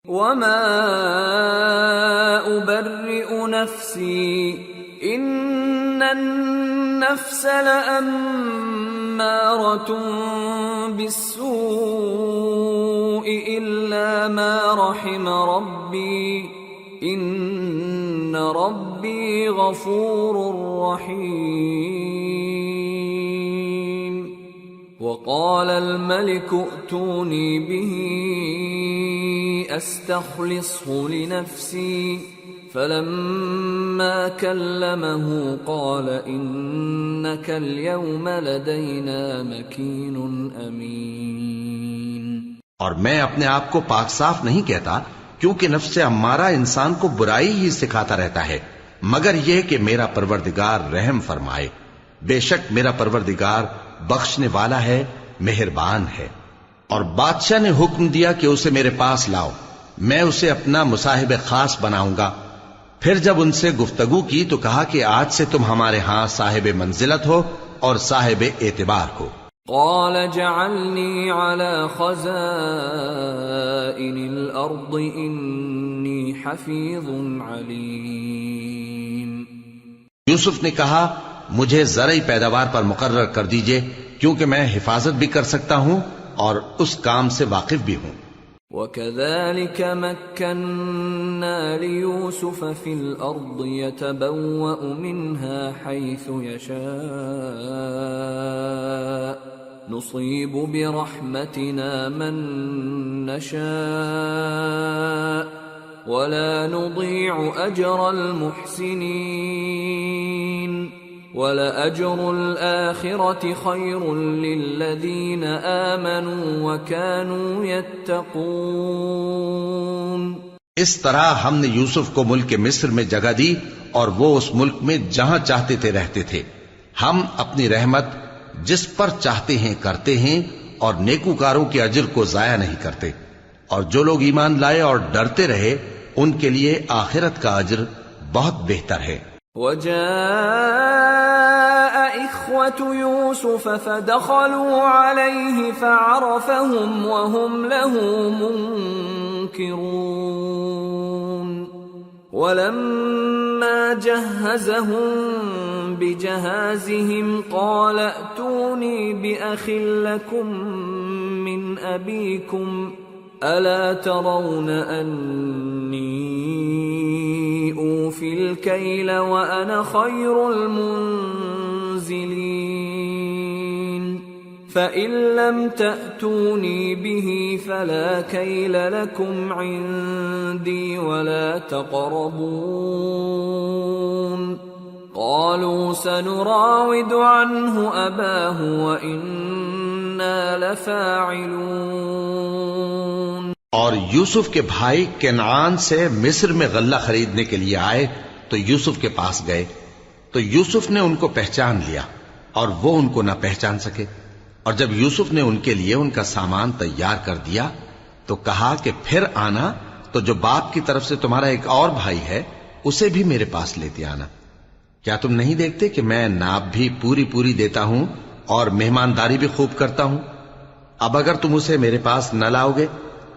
وما أبرئ نفسي إن النفس لأمارة بالسوء إلا ما رحم ربي إن ربي غفور رحيم وقال الملك ائتوني به استخلصه لنفسي فلما كلمه قال إنك اليوم لدينا مكين أمين۔ اور میں اپنے آپ کو پاک صاف نہیں کہتا، کیونکہ نفس امارہ انسان کو برائی ہی سکھاتا رہتا ہے، مگر یہ کہ میرا پروردگار رحم فرمائے۔ بے شک میرا پروردگار بخشنے والا ہے، مہربان ہے۔ اور بادشاہ نے حکم دیا کہ اسے میرے پاس لاؤ، میں اسے اپنا مصاحب خاص بناؤں گا۔ پھر جب ان سے گفتگو کی تو کہا کہ آج سے تم ہمارے ہاں صاحب منزلت ہو اور صاحب اعتبار ہو۔ قال جعلني على خزائن الأرض إني حفيظ عليم۔ یوسف نے کہا مجھے زرعی پیداوار پر مقرر کر دیجئے، کیونکہ میں حفاظت بھی کر سکتا ہوں اور اس کام سے واقف بھی ہوں۔ وَكَذَلِكَ مَكَّنَّا لِيُوسُفَ فِي الْأَرْضِ يَتَبَوَّأُ مِنْهَا حَيْثُ يَشَاءُ نُصِيبُ بِرَحْمَتِنَا مَن نَّشَاءُ وَلَا نُضِيعُ أَجْرَ الْمُحْسِنِينَ وَلَأَجْرُ الْآخِرَةِ خَيْرٌ لِّلَّذِينَ آمَنُوا وَكَانُوا يَتَّقُونَ۔ اس طرح ہم نے یوسف کو ملک مصر میں جگہ دی اور وہ اس ملک میں جہاں چاہتے تھے رہتے تھے۔ ہم اپنی رحمت جس پر چاہتے ہیں کرتے ہیں اور نیکوکاروں کے اجر کو ضائع نہیں کرتے، اور جو لوگ ایمان لائے اور ڈرتے رہے ان کے لیے آخرت کا اجر بہت بہتر ہے۔ وجاء إخوة يوسف فدخلوا عليه فعرفهم وهم له منكرون ولما جهزهم بجهازهم قال ائتوني بأخ لكم من أبيكم ألا ترون أني أوفي الكيل وأنا خير المنزلين فإن لم تأتوني به فلا كيل لكم عندي ولا تقربون قالوا سنراود عنه أباه وإنا لفاعلون۔ اور یوسف کے بھائی کنعان سے مصر میں غلہ خریدنے کے لیے آئے تو یوسف کے پاس گئے تو یوسف نے ان کو پہچان لیا اور وہ ان کو نہ پہچان سکے، اور جب یوسف نے ان کے لیے ان کا سامان تیار کر دیا تو کہا کہ پھر آنا تو جو باپ کی طرف سے تمہارا ایک اور بھائی ہے اسے بھی میرے پاس لیتے آنا۔ کیا تم نہیں دیکھتے کہ میں ناب بھی پوری پوری دیتا ہوں اور مہمانداری بھی خوب کرتا ہوں؟ اب اگر تم اسے میرے پاس نہ لاؤ گے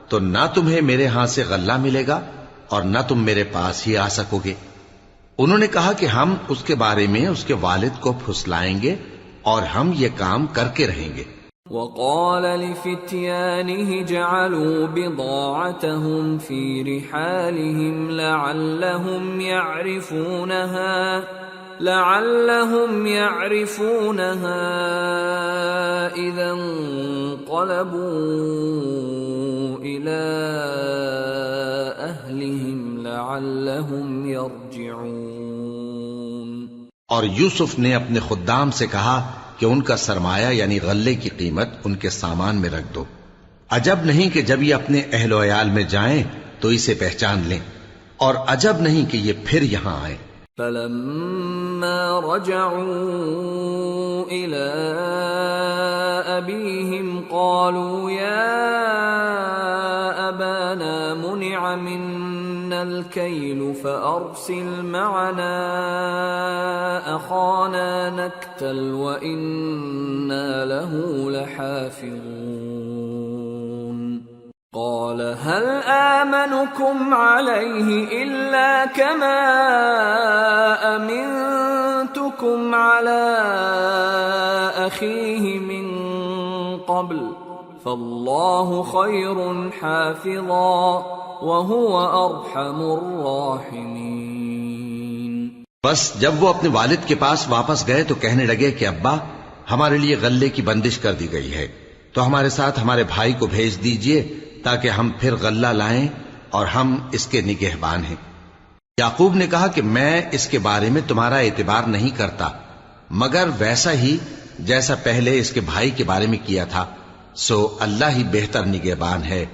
تو نہ تمہیں میرے ہاں سے غلہ ملے گا اور نہ تم میرے پاس ہی آ سکو گے۔ انہوں نے کہا کہ ہم اس کے بارے میں اس کے والد کو پھسلائیں گے اور ہم یہ کام کر کے رہیں گے۔ وقال لفتيانه جعلوا بضاعتهم في رحالهم لعلهم يعرفونها إذا انقلبوا إلى أهلهم لعلهم يرجعون۔ اور یوسف نے اپنے خدام سے کہا کہ ان کا سرمایہ یعنی غلے کی قیمت ان کے سامان میں رکھ دو، عجب نہیں کہ جب یہ اپنے اہل و عیال میں جائیں تو اسے پہچان لیں، اور عجب نہیں کہ یہ پھر یہاں آئیں۔ فلما رجعوا إلى أبيهم قالوا يا أبانا منع منا الكيل فأرسل معنا أخانا نكتل وإنا له لحافظون۔ قال هل آمنكم عليه إلا كما أمنتكم على أخيه من قبل فالله خير حافظا وهو أرحم الراحمين۔ بس جب وہ اپنے والد کے پاس واپس گئے تو کہنے لگے کہ ابا، ہمارے لیے غلے کی بندش کر دی گئی ہے، تو ہمارے ساتھ ہمارے بھائی کو بھیج دیجئے تاکہ ہم پھر غلہ لائیں اور ہم اس کے نگہبان ہیں۔ یعقوب نے کہا کہ میں اس کے بارے میں تمہارا اعتبار نہیں کرتا مگر ویسا ہی جیسا پہلے اس کے بھائی کے بارے میں کیا تھا، سو اللہ ہی بہتر نگہبان ہے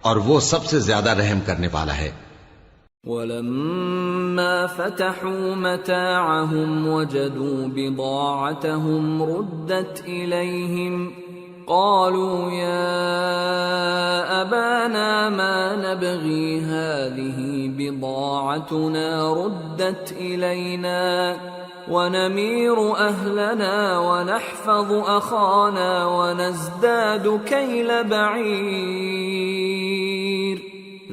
اور وہ سب سے زیادہ رحم کرنے والا ہے۔ وَلَمَّا فَتَحُوا مَتَاعَهُمْ وَجَدُوا بِضَاعَتَهُمْ رُدَّتْ إِلَيْهِمْ قالوا يا أبانا ما نبغي هذه بضاعتنا ردت إلينا ونمير أهلنا ونحفظ أخانا ونزداد كيل بعير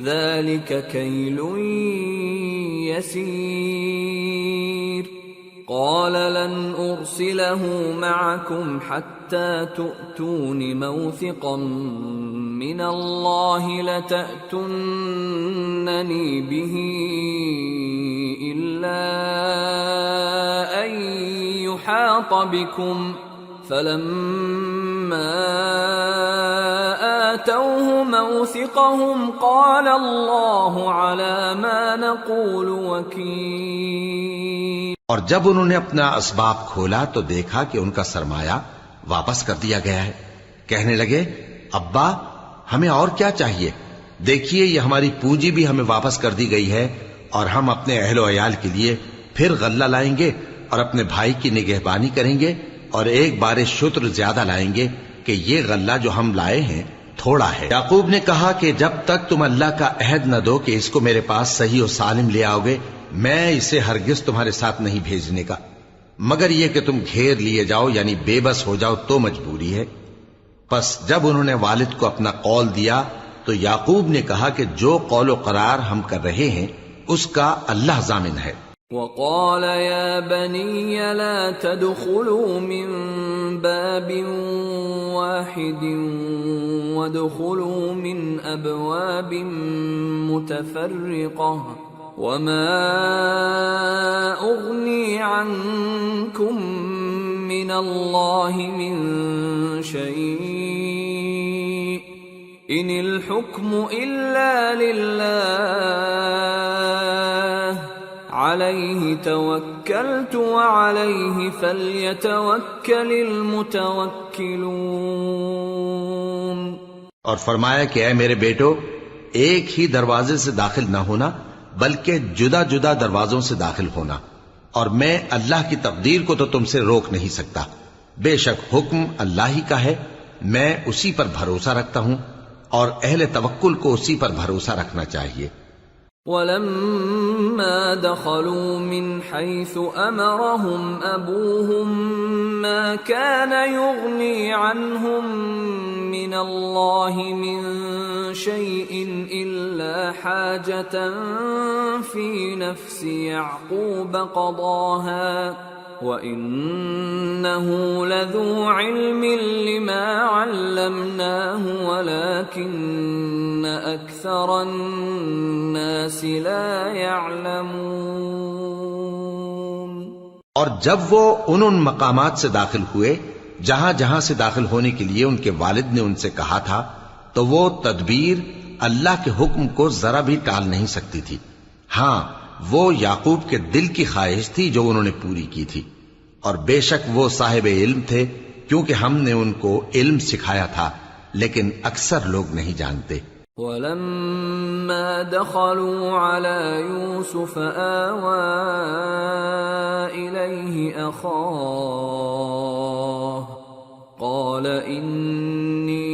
ذلك كيل يسير قال لن أرسله معكم حتى تؤتون موثقا من الله لتأتونني به إلا أن يحاط بكم فلما آتوه موثقهم قال الله على ما نقول وكيل۔ اور جب انہوں نے اپنا اسباب کھولا تو دیکھا کہ ان کا سرمایہ واپس کر دیا گیا ہے۔ کہنے لگے ابا ہمیں اور کیا چاہیے، دیکھیے یہ ہماری پونجی بھی ہمیں واپس کر دی گئی ہے اور ہم اپنے اہل و عیال کے لیے پھر غلہ لائیں گے اور اپنے بھائی کی نگہبانی کریں گے اور ایک بار شتر زیادہ لائیں گے کہ یہ غلہ جو ہم لائے ہیں تھوڑا ہے۔ یعقوب نے کہا کہ جب تک تم اللہ کا عہد نہ دو کہ اس کو میرے پاس صحیح و سالم لے آؤ گے میں اسے ہرگز تمہارے ساتھ نہیں بھیجنے کا، مگر یہ کہ تم گھیر لیے جاؤ یعنی بے بس ہو جاؤ تو مجبوری ہے۔ پس جب انہوں نے والد کو اپنا قول دیا تو یعقوب نے کہا کہ جو قول و قرار ہم کر رہے ہیں اس کا اللہ ضامن ہے۔ وقال يا بني لا تدخلوا من باب واحد وادخلوا من أبواب متفرقة وما أغني عنكم من الله من شيء إن الحكم إلا لله عليه توكلت وعليه فليتوكل المتوكلون۔ اور فرمایا کہ اے میرے بیٹو ایک ہی دروازے سے داخل نہ ہونا بلکہ جدا جدا دروازوں سے داخل ہونا، اور میں اللہ کی تقدیر کو تو تم سے روک نہیں سکتا، بے شک حکم اللہ ہی کا ہے، میں اسی پر بھروسہ رکھتا ہوں اور اہل توکل کو اسی پر بھروسہ رکھنا چاہیے۔ وَلَمَّا دَخَلُوا مِنْ حَيْثُ أَمَرَهُمْ أَبُوهُمْ مَا كَانَ يُغْنِي عَنْهُمْ مِنَ اللَّهِ مِنْ شَيْءٍ إِلَّا حَاجَةً فِي نَفْسِ يَعْقُوبَ قَضَاهَا وَإِنَّهُ لَذُو عِلْمٍ لِمَا عَلَّمْنَاهُ وَلَكِنَّ أَكْثَرَ النَّاسِ لَا يَعْلَمُونَ۔ اور جب وہ ان مقامات سے داخل ہوئے جہاں جہاں سے داخل ہونے کے لیے ان کے والد نے ان سے کہا تھا تو وہ تدبیر اللہ کے حکم کو ذرا بھی ٹال نہیں سکتی تھی، ہاں وہ یعقوب کے دل کی خواہش تھی جو انہوں نے پوری کی تھی، اور بے شک وہ صاحب علم تھے کیونکہ ہم نے ان کو علم سکھایا تھا، لیکن اکثر لوگ نہیں جانتے۔ وَلَمَّا دَخَلُوا عَلَى يُوسُفَ آوَى إِلَيْهِ أَخَاهُ قَالَ إِنِّي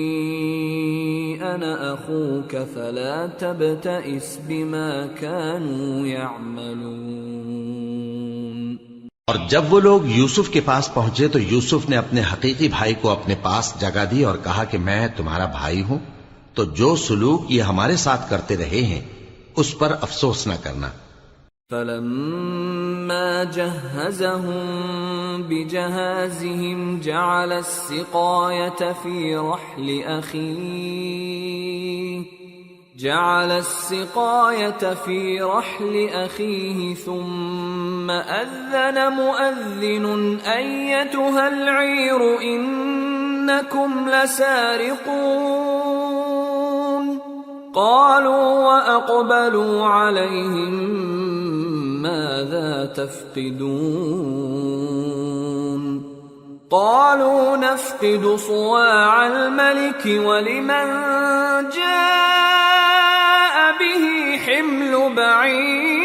أَنَا أَخُوكَ فَلَا تَبْتَئِسْ بِمَا كَانُوا يَعْمَلُونَ۔ اور جب وہ لوگ یوسف کے پاس پہنچے تو یوسف نے اپنے حقیقی بھائی کو اپنے پاس جگہ دی اور کہا کہ میں تمہارا بھائی ہوں، تو جو سلوک یہ ہمارے ساتھ کرتے رہے ہیں اس پر افسوس نہ کرنا۔ فلما جهزهم بجهازهم جعل السقاية في رحل أخيه ثم أذن مؤذن أيتها العير إنكم لسارقون قالوا وأقبلوا عليهم ماذا تفقدون قالوا نفقد صواع الملك ولمن جاء به حمل بعير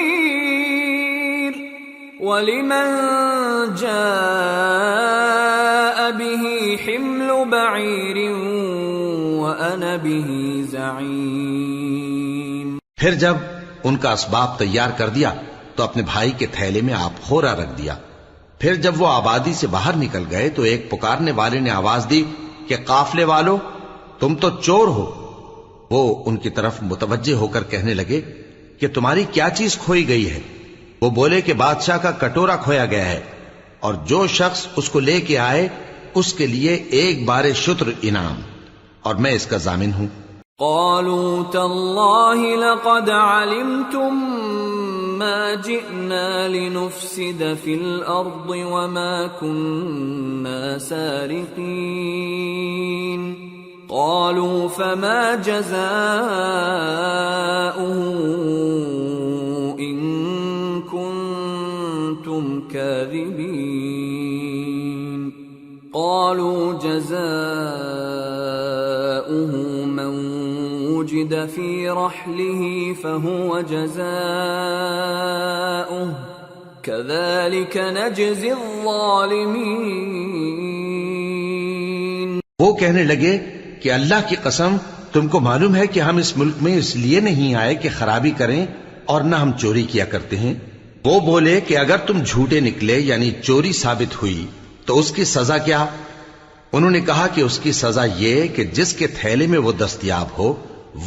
وأنا به زعيم۔ پھر جب ان کا اسباب تیار کر دیا تو اپنے بھائی کے تھیلے میں آپ خورا رکھ دیا۔ پھر جب وہ آبادی سے باہر نکل گئے تو ایک پکارنے والے نے آواز دی کہ قافلے والو تم تو چور ہو۔ وہ ان کی طرف متوجہ ہو کر کہنے لگے کہ تمہاری کیا چیز کھوئی گئی ہے؟ وہ بولے کہ بادشاہ کا کٹورا کھویا گیا ہے، اور جو شخص اس کو لے کے آئے اس کے لیے ایک بار شتر انعام، اور میں اس کا ضامن ہوں۔ قالوا تالله لقد علمتم ما جئنا لنفسد في الأرض وما كنا سارقين قالوا فما جزاؤه إن كنتم كاذبين قالوا جزاؤه من وجد في رحله فهو جزاؤه كذلك نجزي الظالمين۔ وہ کہنے لگے کہ اللہ کی قسم تم کو معلوم ہے کہ ہم اس ملک میں اس لیے نہیں آئے کہ خرابی کریں اور نہ ہم چوری کیا کرتے ہیں۔ وہ بولے کہ اگر تم جھوٹے نکلے یعنی چوری ثابت ہوئی تو اس کی سزا کیا؟ انہوں نے کہا کہ اس کی سزا یہ کہ جس کے تھیلے میں وہ دستیاب ہو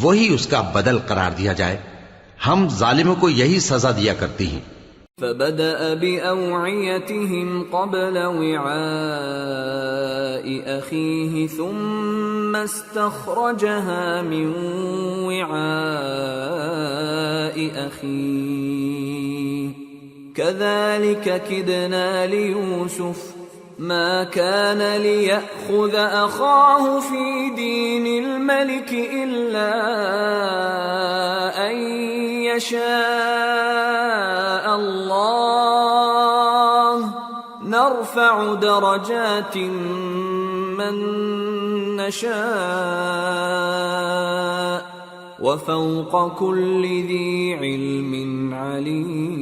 وہی اس کا بدل قرار دیا جائے، ہم ظالموں کو یہی سزا دیا کرتی ہیں۔ فبدأ بأوعيتهم قبل وعاء أخيه ثم استخرجها من وعاء أخيه كذلك كدنا ليوسف ما كان ليأخذ أخاه في دين الملك إلا أن يشاء الله نرفع درجات من نشاء وفوق كل ذي علم عليم۔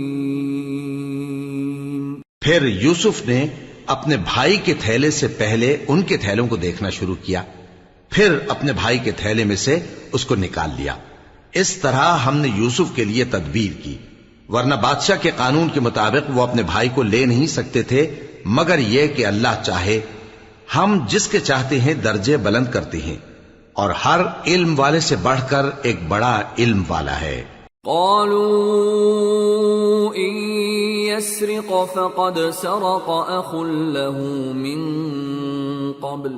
پھر یوسف نے اپنے بھائی کے تھیلے سے پہلے ان کے تھیلوں کو دیکھنا شروع کیا، پھر اپنے بھائی کے تھیلے میں سے اس کو نکال لیا۔ اس طرح ہم نے یوسف کے لیے تدبیر کی، ورنہ بادشاہ کے قانون کے مطابق وہ اپنے بھائی کو لے نہیں سکتے تھے مگر یہ کہ اللہ چاہے، ہم جس کے چاہتے ہیں درجے بلند کرتے ہیں، اور ہر علم والے سے بڑھ کر ایک بڑا علم والا ہے۔ قالوا إن يسرق فقد سرق أخ له من قبل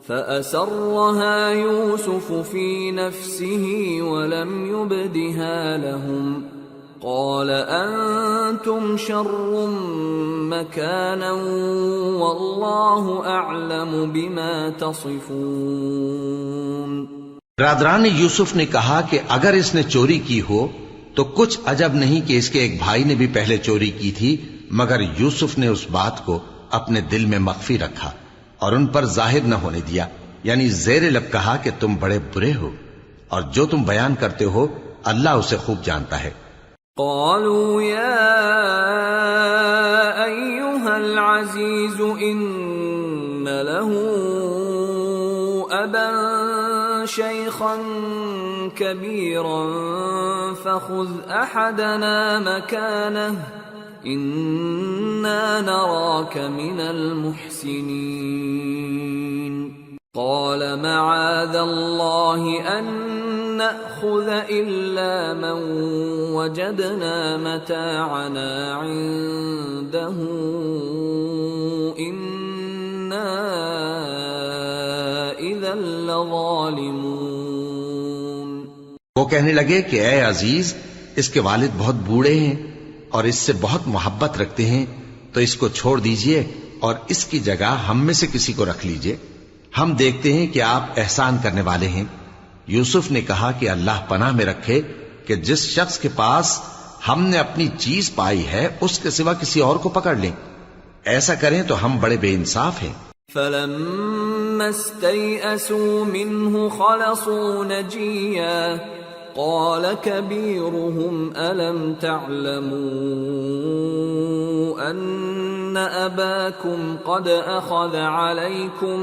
فأسرها يوسف في نفسه ولم يبدها لهم قال أنتم شر مكانا والله أعلم بما تصفون۔ برادران یوسف نے کہا کہ اگر اس نے چوری کی ہو تو کچھ عجب نہیں کہ اس کے ایک بھائی نے بھی پہلے چوری کی تھی، مگر یوسف نے اس بات کو اپنے دل میں مخفی رکھا اور ان پر ظاہر نہ ہونے دیا، یعنی زیر لب کہا کہ تم بڑے برے ہو اور جو تم بیان کرتے ہو اللہ اسے خوب جانتا ہے۔ قالوا يا أيها العزيز إن له أبا شيخا كبيرا فخذ أحدنا مكانه إنا نراك من المحسنين۔ قال معاذ الله أن نأخذ إلا من وجدنا متاعنا عنده إنا إذا لظالمون. وہ کہنے لگے کہ اے عزیز، اس کے والد بہت بوڑھے ہیں اور اس سے بہت محبت رکھتے ہیں، تو اس کو چھوڑ دیجئے اور اس کی جگہ ہم میں سے کسی کو رکھ لیجئے، ہم دیکھتے ہیں کہ آپ احسان کرنے والے ہیں. یوسف نے کہا کہ اللہ پناہ میں رکھے کہ جس شخص کے پاس ہم نے اپنی چیز پائی ہے اس کے سوا کسی اور کو پکڑ لیں. ایسا کریں تو ہم بڑے بے انصاف ہیں. فَلَمَّا اسْتَيْأَسُوا مِنْهُ خَلَصُوا نَجِيًّا قَالَ كَبِيرُهُمْ أَلَمْ تَعْلَمُوا أَنَّ أَبَاكُمْ قَدْ أَخَذَ عَلَيْكُمْ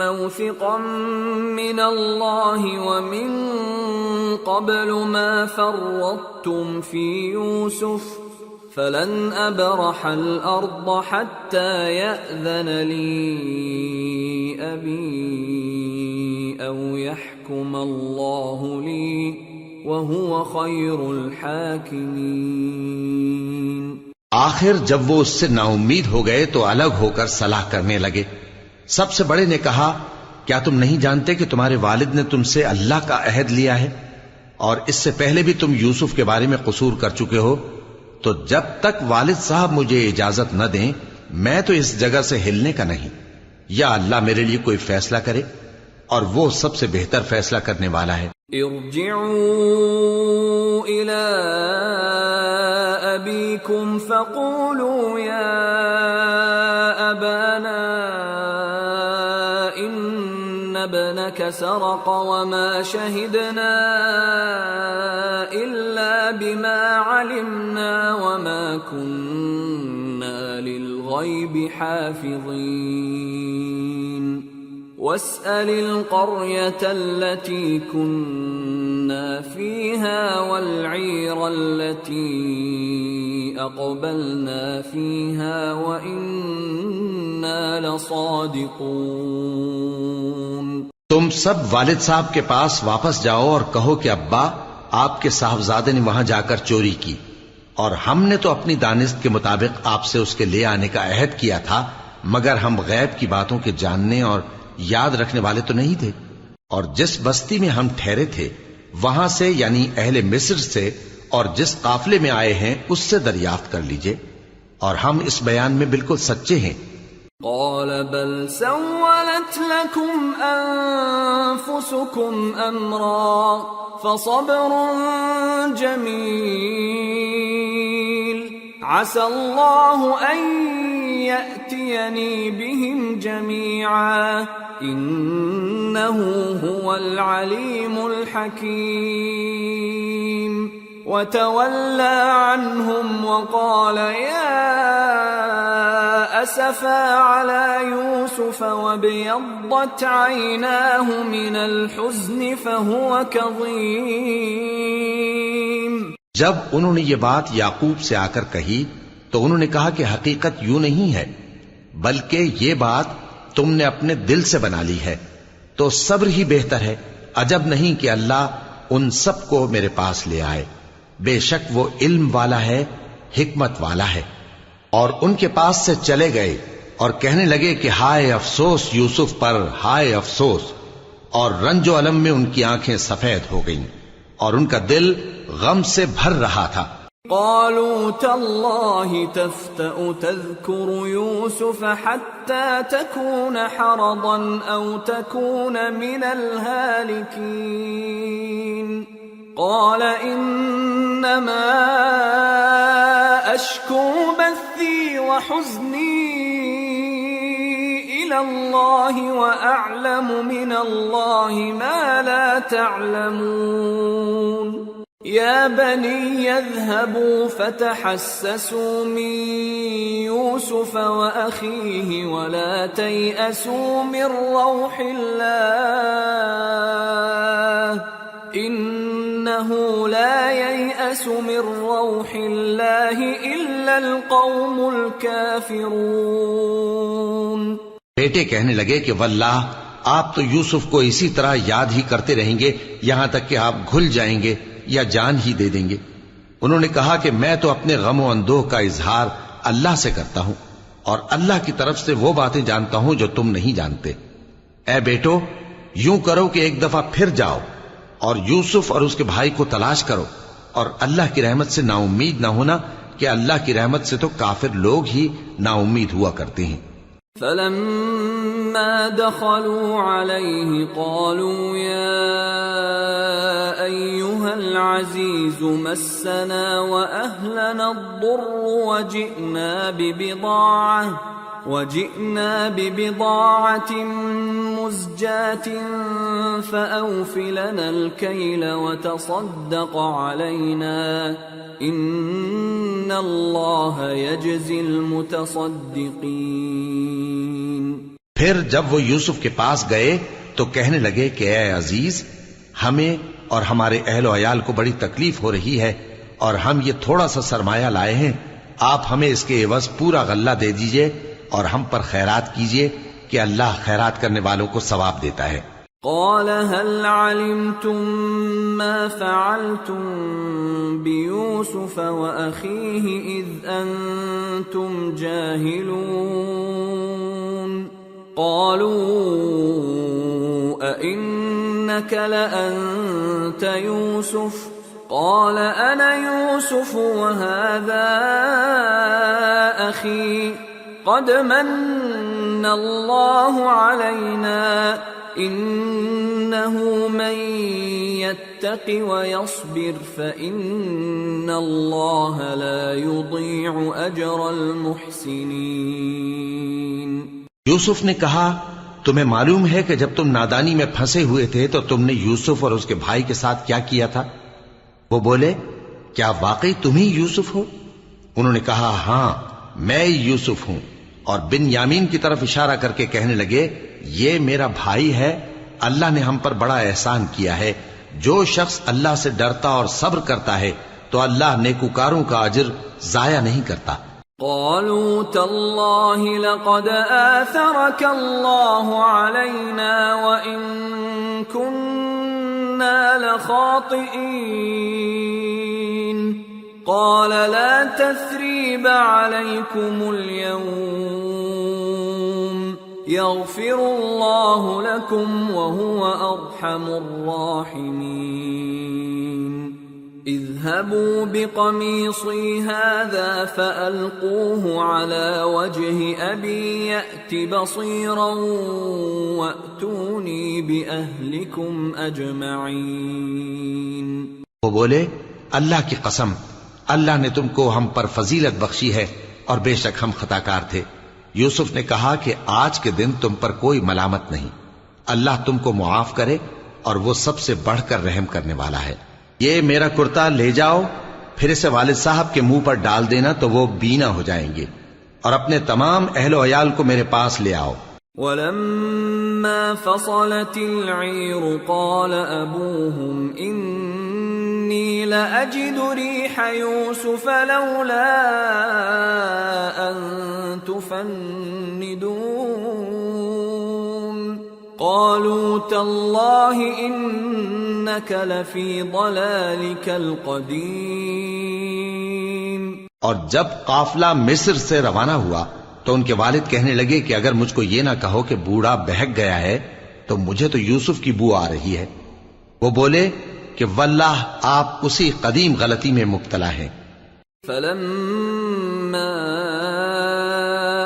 مَوْثِقًا مِّنَ اللَّهِ وَمِن قَبْلُ مَا فَرَّطتُمْ فِي يُوسُفَ فَلَنْ أَبْرَحَ الْأَرْضَ حَتَّى يَأْذَنَ لِي أَبِي أَوْ يَحْكُمَ اللَّهُ لِي وَهُوَ خَيْرُ الْحَاكِمِينَ. آخر جب وہ اس سے نا امید ہو گئے تو الگ ہو کر صلاح کرنے لگے. سب سے بڑے نے کہا، کیا تم نہیں جانتے کہ تمہارے والد نے تم سے اللہ کا عہد لیا ہے اور اس سے پہلے بھی تم یوسف کے بارے میں قصور کر چکے ہو؟ تو جب تک والد صاحب مجھے اجازت نہ دیں میں تو اس جگہ سے ہلنے کا نہیں، یا اللہ میرے لیے کوئی فیصلہ کرے اور وہ سب سے بہتر فیصلہ کرنے والا ہے. ارجعوا إلى أبيكم فقولوا يا أبانا إن ابنك سرق وما شهدنا إلا بما علمنا وما كنا للغيب حافظين واسأل القرية التي كنا فيها والعير التي أقبلنا فيها وإنا لصادقون. تم سب والد صاحب کے پاس واپس جاؤ اور کہو کہ ابا، آپ کے صاحبزادے نے وہاں جا کر چوری کی اور ہم نے تو اپنی دانست کے مطابق آپ سے اس کے لے آنے کا عہد کیا تھا، مگر ہم غیب کی باتوں کے جاننے اور یاد رکھنے والے تو نہیں تھے. اور جس بستی میں ہم ٹھہرے تھے وہاں سے یعنی اہل مصر سے اور جس قافلے میں آئے ہیں اس سے دریافت کر لیجئے، اور ہم اس بیان میں بالکل سچے ہیں. قال بل سولت لكم أنفسكم أمرا فصبر جميل عسى الله أن يأتيني بهم جميعا إنه هو العليم الحكيم. وتولى عنهم وقال يا أسفا على يوسف وابيضت عيناه من الحزن فهو كظيم. جب انہوں نے یہ بات یعقوب سے آ کر کہی تو انہوں نے کہا کہ حقیقت یوں نہیں ہے، بلکہ یہ بات تم نے اپنے دل سے بنا لی ہے، تو صبر ہی بہتر ہے. عجب نہیں کہ اللہ ان سب کو میرے پاس لے آئے، بے شک وہ علم والا ہے، حکمت والا ہے. اور ان کے پاس سے چلے گئے اور کہنے لگے کہ ہائے افسوس یوسف پر، ہائے افسوس، اور رنج و الم میں ان کی آنکھیں سفید ہو گئیں اور ان کا دل غم سے بھر رہا تھا. قالوا تالله تفتأ تذكر يوسف حتى تكون حرضا أو تكون من الهالكين قال إنما أشكو بثي وحزني إلى الله وأعلم من الله ما لا تعلمون. يا بني اذهبوا فتحسسوا من يوسف وأخيه ولا تيأسوا من روح الله إنه لا ييأس من روح الله إلا القوم الكافرون. بیٹے کہنے لگے کہ واللہ آپ تو یوسف کو اسی طرح یاد ہی کرتے رہیں گے یہاں تک کہ آپ گھل جائیں گے یا جان ہی دے دیں گے۔ انہوں نے کہا کہ میں تو اپنے غم و اندوہ کا اظہار اللہ سے کرتا ہوں اور اللہ کی طرف سے وہ باتیں جانتا ہوں جو تم نہیں جانتے۔ اے بیٹو، یوں کرو کہ ایک دفعہ پھر جاؤ اور یوسف اور اس کے بھائی کو تلاش کرو، اور اللہ کی رحمت سے نا امید نہ ہونا کہ اللہ کی رحمت سے تو کافر لوگ ہی نا امید ہوا کرتے ہیں۔ فلما دخلوا عليه قالوا يا أيها العزيز مسنا وأهلنا الضر وجئنا ببضاعة مزجاة فأوف لنا الكيل وتصدق علينا إن الله يجزي المتصدقين۔ پھر جب وہ یوسف کے پاس گئے تو کہنے لگے کہ اے عزیز، ہمیں اور ہمارے اہل و عیال کو بڑی تکلیف ہو رہی ہے اور ہم یہ تھوڑا سا سرمایہ لائے ہیں، آپ ہمیں اس کے عوض پورا غلہ دے دیجئے اور ہم پر خیرات کیجئے کہ اللہ خیرات کرنے والوں کو ثواب دیتا ہے۔ قال هل علمتم ما فعلتم بيوسف وأخيه إذ أنتم جاهلون؟ قالوا أئنك لأنت يوسف؟ قال أنا يوسف وهذا أخي قد من الله علينا إنه من يتق ويصبر فإن الله لا يضيع أجر المحسنين۔ یوسف نے کہا تمہیں معلوم ہے کہ جب تم نادانی میں پھنسے ہوئے تھے تو تم نے یوسف اور اس کے بھائی کے ساتھ کیا کیا تھا؟ وہ بولے کیا واقعی تم ہی یوسف ہو؟ انہوں نے کہا ہاں میں یوسف ہوں، اور بن یامین کی طرف اشارہ کر کے کہنے لگے یہ میرا بھائی ہے، اللہ نے ہم پر بڑا احسان کیا ہے، جو شخص اللہ سے ڈرتا اور صبر کرتا ہے تو اللہ نیکوکاروں کا اجر ضائع نہیں کرتا۔ قالوا تالله لقد آثرك الله علينا وإن كنا لخاطئين قال لا تثريب عليكم اليوم يغفر الله لكم وهو أرحم الراحمين اذهبوا بقميصي هذا فألقوه على وجه أبي يأت بصيرا وأتوني بأهلكم أجمعين۔ وہ بولے اللہ کی قسم، اللہ نے تم کو ہم پر فضیلت بخشی ہے اور بے شک ہم خطا کار تھے۔ یوسف نے کہا کہ آج کے دن تم پر کوئی ملامت نہیں، اللہ تم کو معاف کرے اور وہ سب سے بڑھ کر رحم کرنے والا ہے۔ یہ میرا کرتا لے جاؤ، پھر اسے والد صاحب کے منہ پر ڈال دینا تو وہ بینا ہو جائیں گے، اور اپنے تمام اہل و عیال کو میرے پاس لے آؤ۔ وَلَمَّا فَصَلَتِ الْعِيرُ قَالَ أَبُوهُمْ إِنِّي لَأَجِدُ رِيحَ يُوسُفَ لَوْلَا أَن تُفَنِّدُونَ قَالُوا تَاللَّهِ إِنَّكَ لَفِي ضَلَالِكَ الْقَدِيمِ۔ اور جب قافلہ مصر سے روانہ ہوا تو ان کے والد کہنے لگے کہ اگر مجھ کو یہ نہ کہو کہ بوڑھا بہک گیا ہے تو مجھے تو یوسف کی بو آ رہی ہے۔ وہ بولے کہ واللہ آپ اسی قدیم غلطی میں مبتلا ہیں۔ فَلَمَّا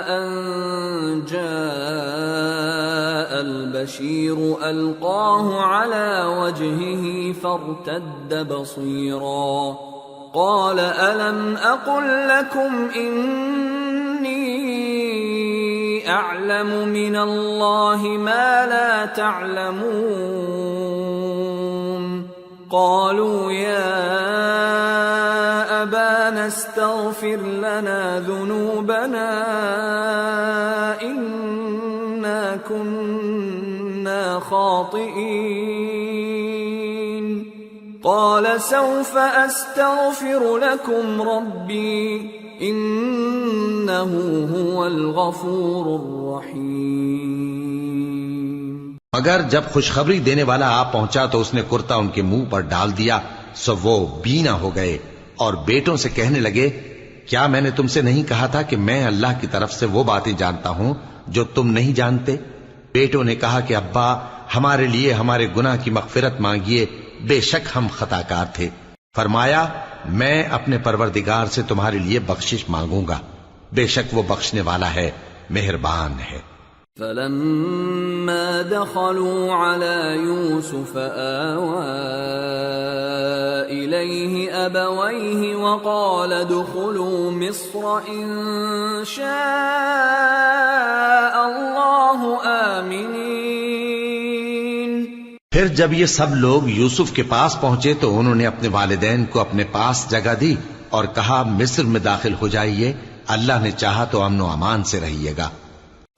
أَن جَاءَ الْبَشِيرُ أَلْقَاهُ عَلَى وَجْهِهِ فَارْتَدَّ بَصِيرًا قَالَ أَلَمْ أَقُلْ لَكُمْ إِنِّي أَعْلَمُ مِنَ اللَّهِ مَا لَا تَعْلَمُونَ قَالُوا يَا أَبَانَا اسْتَغْفِرْ لَنَا ذُنُوبَنَا إِنَّا كُنَّا خَاطِئِينَ قَالَ سَوْفَ أَسْتَغْفِرُ لَكُمْ رَبِّي إِنَّهُ هُوَ الْغَفُورُ الرَّحِيمُ۔ مگر جب خوشخبری دینے والا آ پہنچا تو اس نے کرتا ان کے منہ پر ڈال دیا، سو وہ بینا ہو گئے اور بیٹوں سے کہنے لگے، کیا میں نے تم سے نہیں کہا تھا کہ میں اللہ کی طرف سے وہ باتیں جانتا ہوں جو تم نہیں جانتے؟ بیٹوں نے کہا کہ ابا، ہمارے لیے ہمارے گناہ کی مغفرت مانگیے، بے شک ہم خطاکار تھے۔ فرمایا، میں اپنے پروردگار سے تمہارے لیے بخشش مانگوں گا، بے شک وہ بخشنے والا ہے، مہربان ہے۔ فلما دخلوا على يوسف آوى إليه أبويه وقال ادخلوا مصر إن شاء الله آمنين۔ پھر جب یہ سب لوگ یوسف کے پاس پہنچے تو انہوں نے اپنے والدین کو اپنے پاس جگہ دی اور کہا، مصر میں داخل ہو جائیے، اللہ نے چاہا تو امن و امان سے رہیے گا۔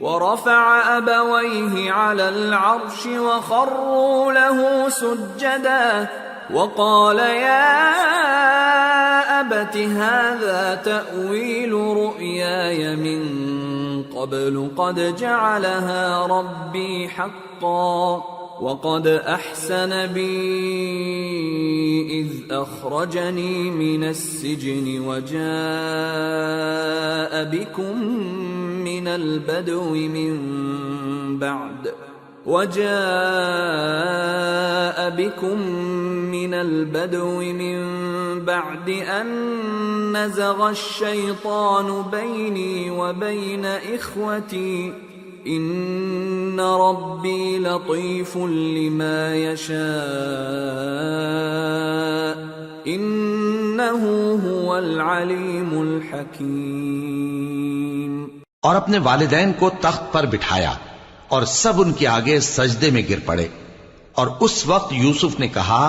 ورفع أبويه على العرش وخروا له سجدا وقال يا أبت هذا تأويل رؤياي من قبل قد جعلها ربي حقا وقد أحسن بي إذ أخرجني من السجن وجاء بكم من البدو من بعد أن نزغ الشيطان بيني وبين إخوتي إن ربي لطيف لما يشاء إنه هو العليم الحكيم۔ اور اپنے والدین کو تخت پر بٹھایا اور سب ان کے آگے سجدے میں گر پڑے، اور اس وقت یوسف نے کہا،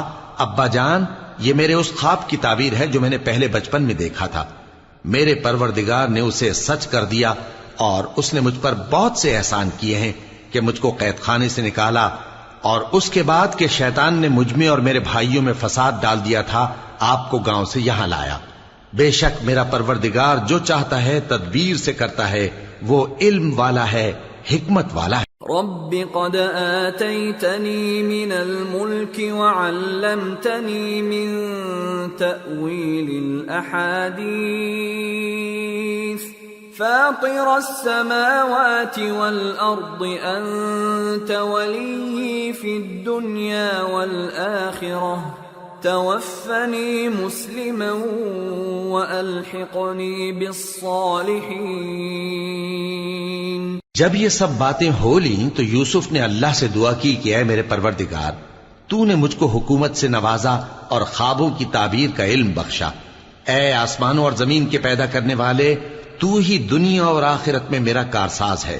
ابا جان، یہ میرے اس خواب کی تعبیر ہے جو میں نے پہلے بچپن میں دیکھا تھا۔ میرے پروردگار نے اسے سچ کر دیا اور اس نے مجھ پر بہت سے احسان کیے ہیں کہ مجھ کو قید خانے سے نکالا، اور اس کے بعد کہ شیطان نے مجھ میں اور میرے بھائیوں میں فساد ڈال دیا تھا، آپ کو گاؤں سے یہاں لایا۔ بے شک میرا پروردگار جو چاہتا ہے تدبیر سے کرتا ہے، وہ علم والا ہے، حکمت والا ہے۔ رب قد آتيتني من الملك وعلمتني من تأويل الأحاديث فاطر السماوات والأرض أنت ولي في الدنيا والآخرة توفني مسلما وألحقني بالصالحين۔ جب یہ سب باتیں ہو لیں تو یوسف نے اللہ سے دعا کی کہ اے میرے پروردگار، تو نے مجھ کو حکومت سے نوازا اور خوابوں کی تعبیر کا علم بخشا۔ اے آسمانوں اور زمین کے پیدا کرنے والے، تو ہی دنیا اور آخرت میں میرا کارساز ہے۔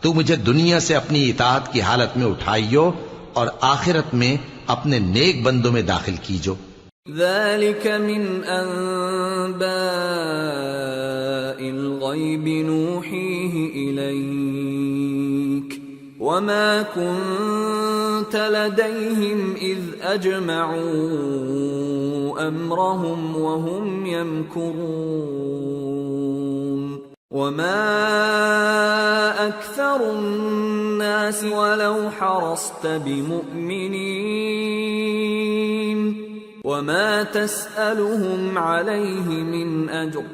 تو مجھے دنیا سے اپنی اطاعت کی حالت میں اٹھائیو اور آخرت میں اپنے نیک بندوں میں داخل کیجو۔ ذلك من أنباء الغيب نوحيه إليك وما كنت لديهم إذ أجمعوا أمرهم وهم يمكرون وما أكثر الناس ولو حرصت بمؤمنين وما تسألهم عليه من أجر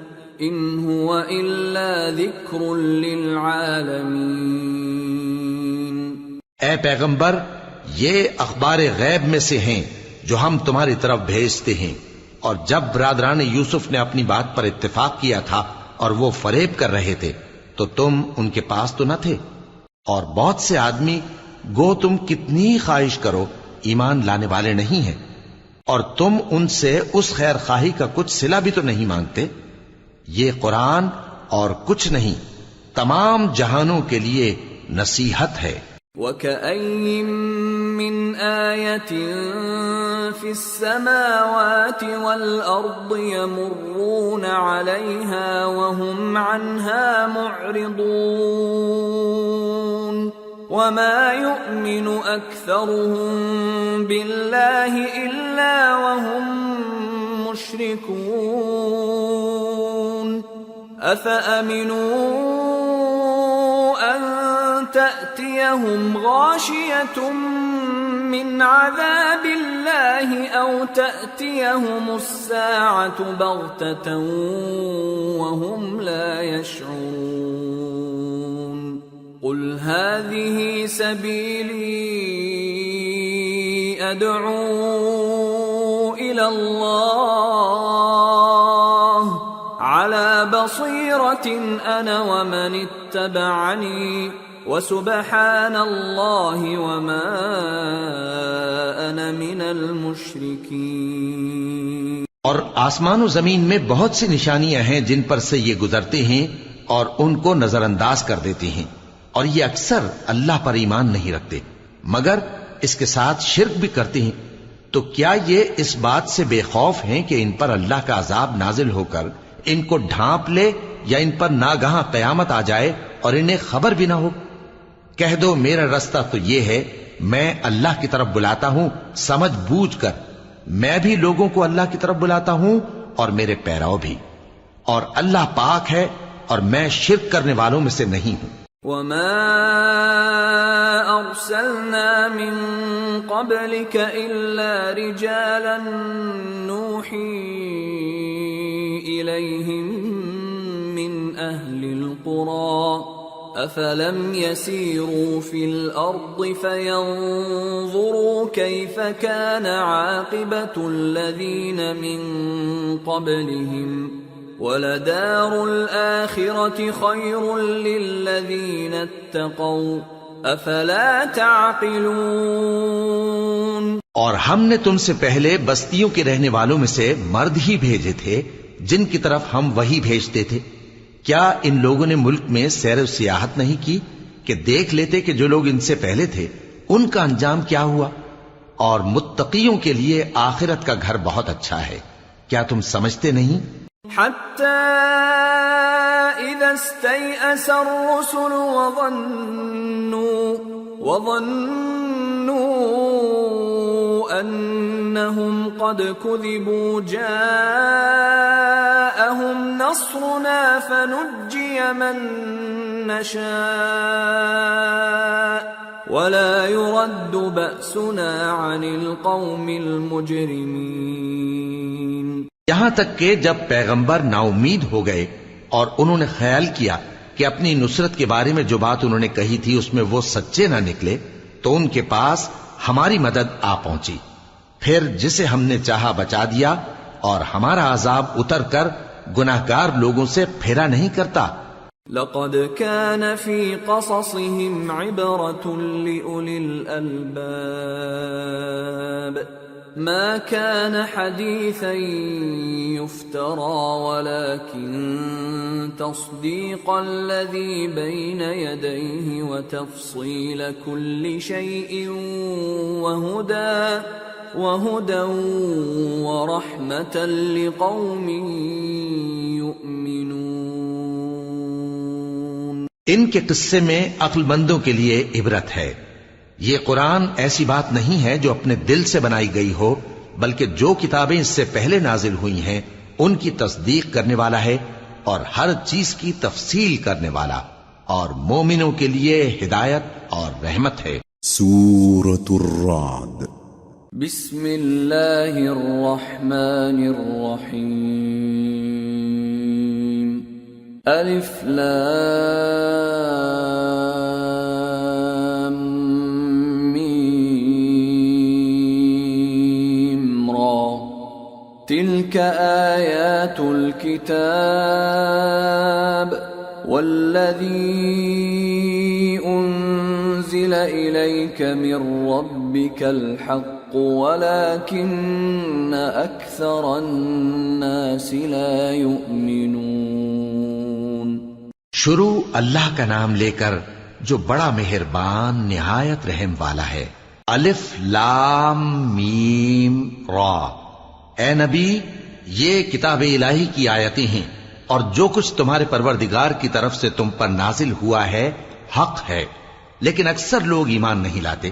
إن هو إلا ذكر للعالمين۔ اے پیغمبر، یہ اخبار غیب میں سے ہیں جو ہم تمہاری طرف بھیجتے ہیں، اور جب برادران یوسف نے اپنی بات پر اتفاق کیا تھا اور وہ فریب کر رہے تھے تو تم ان کے پاس تو نہ تھے، اور بہت سے آدمی گو تم کتنی خواہش کرو ایمان لانے والے نہیں ہیں، اور تم ان سے اس خیر خواہی کا کچھ صلہ بھی تو نہیں مانگتے۔ یہ قرآن اور کچھ نہیں تمام جہانوں کے لیے نصیحت ہے۔ وَكَأَيِّن مِّنْ آيَةٍ فِي السَّمَاوَاتِ وَالْأَرْضِ يَمُرُّونَ عَلَيْهَا وَهُمْ عَنْهَا مُعْرِضُونَ وَمَا يُؤْمِنُ أَكْثَرُهُم بِاللَّهِ إِلَّا وَهُم مُّشْرِكُونَ أَفَأَمِنُوا أَن تأتيهم غاشية من عذاب الله أو تأتيهم الساعة بغتة وهم لا يشعرون قل هذه سبيلي أدعو إلى الله على بصيرة أنا ومن اتبعني وسبحان الله وما أنا من المشركين۔ اور آسمان و زمین میں بہت سی نشانیاں ہیں جن پر سے یہ گزرتے ہیں اور ان کو نظر انداز کر دیتے ہیں، اور یہ اکثر اللہ پر ایمان نہیں رکھتے مگر اس کے ساتھ شرک بھی کرتے ہیں۔ تو کیا یہ اس بات سے بے خوف ہیں کہ ان پر اللہ کا عذاب نازل ہو کر ان کو ڈھانپ لے یا ان پر ناگہاں قیامت آ جائے اور انہیں خبر بھی نہ ہو؟ کہہ دو میرا رستہ تو یہ ہے، میں اللہ کی طرف بلاتا ہوں سمجھ بوجھ کر، میں بھی لوگوں کو اللہ کی طرف بلاتا ہوں اور میرے پیراؤ بھی، اور اللہ پاک ہے اور میں شرک کرنے والوں میں سے نہیں ہوں۔ وما أرسلنا من قبلك إلا رجالا نوحي إليهم من أهل القرى أفلم يسيروا في الأرض فينظروا كيف كان عاقبة الذين من قبلهم وَلَدَارُ الْآخِرَةِ خَيْرٌ لِّلَّذِينَ اتَّقَوْا أَفَلَا تَعْقِلُونَ۔ اور ہم نے تم سے پہلے بستیوں کے رہنے والوں میں سے مرد ہی بھیجے تھے جن کی طرف ہم وحی بھیجتے تھے۔ کیا ان لوگوں نے ملک میں سیر و سیاحت نہیں کی کہ دیکھ لیتے کہ جو لوگ ان سے پہلے تھے ان کا انجام کیا ہوا؟ اور متقیوں کے لیے آخرت کا گھر بہت اچھا ہے، کیا تم سمجھتے نہیں؟ حتى إذا استيأس الرسل وظنوا أنهم قد كذبوا جاءهم نصرنا فنجي من نشاء ولا يرد بأسنا عن القوم المجرمين۔ یہاں تک کہ جب پیغمبر نا امید ہو گئے اور انہوں نے خیال کیا کہ اپنی نصرت کے بارے میں جو بات انہوں نے کہی تھی اس میں وہ سچے نہ نکلے تو ان کے پاس ہماری مدد آ پہنچی، پھر جسے ہم نے چاہا بچا دیا، اور ہمارا عذاب اتر کر گناہگار لوگوں سے پھیرا نہیں کرتا۔ لقد كان في قصصهم عبرة لأولي الألباب ما كان حديثا يفترى ولكن تصديق الذي بين يديه وتفصيل كل شيء وهدى ورحمة لقوم يؤمنون۔ ان کے قصے میں عقل مندوں کے لیے عبرت ہے۔ یہ قرآن ایسی بات نہیں ہے جو اپنے دل سے بنائی گئی ہو، بلکہ جو کتابیں اس سے پہلے نازل ہوئی ہیں ان کی تصدیق کرنے والا ہے اور ہر چیز کی تفصیل کرنے والا، اور مومنوں کے لیے ہدایت اور رحمت ہے۔ سورة الرعد۔ بسم اللہ الرحمن الرحیم۔ الف لام میم را تلك آیات الكتاب والذی انزل الیک من ربک الحق ولكن اکثر الناس لا یؤمنون۔ شروع اللہ کا نام لے کر جو بڑا مہربان نہایت رحم والا ہے۔ الف لام میم را۔ اے نبی، یہ کتاب الہی کی آیتیں ہیں اور جو کچھ تمہارے پروردگار کی طرف سے تم پر نازل ہوا ہے حق ہے، لیکن اکثر لوگ ایمان نہیں لاتے۔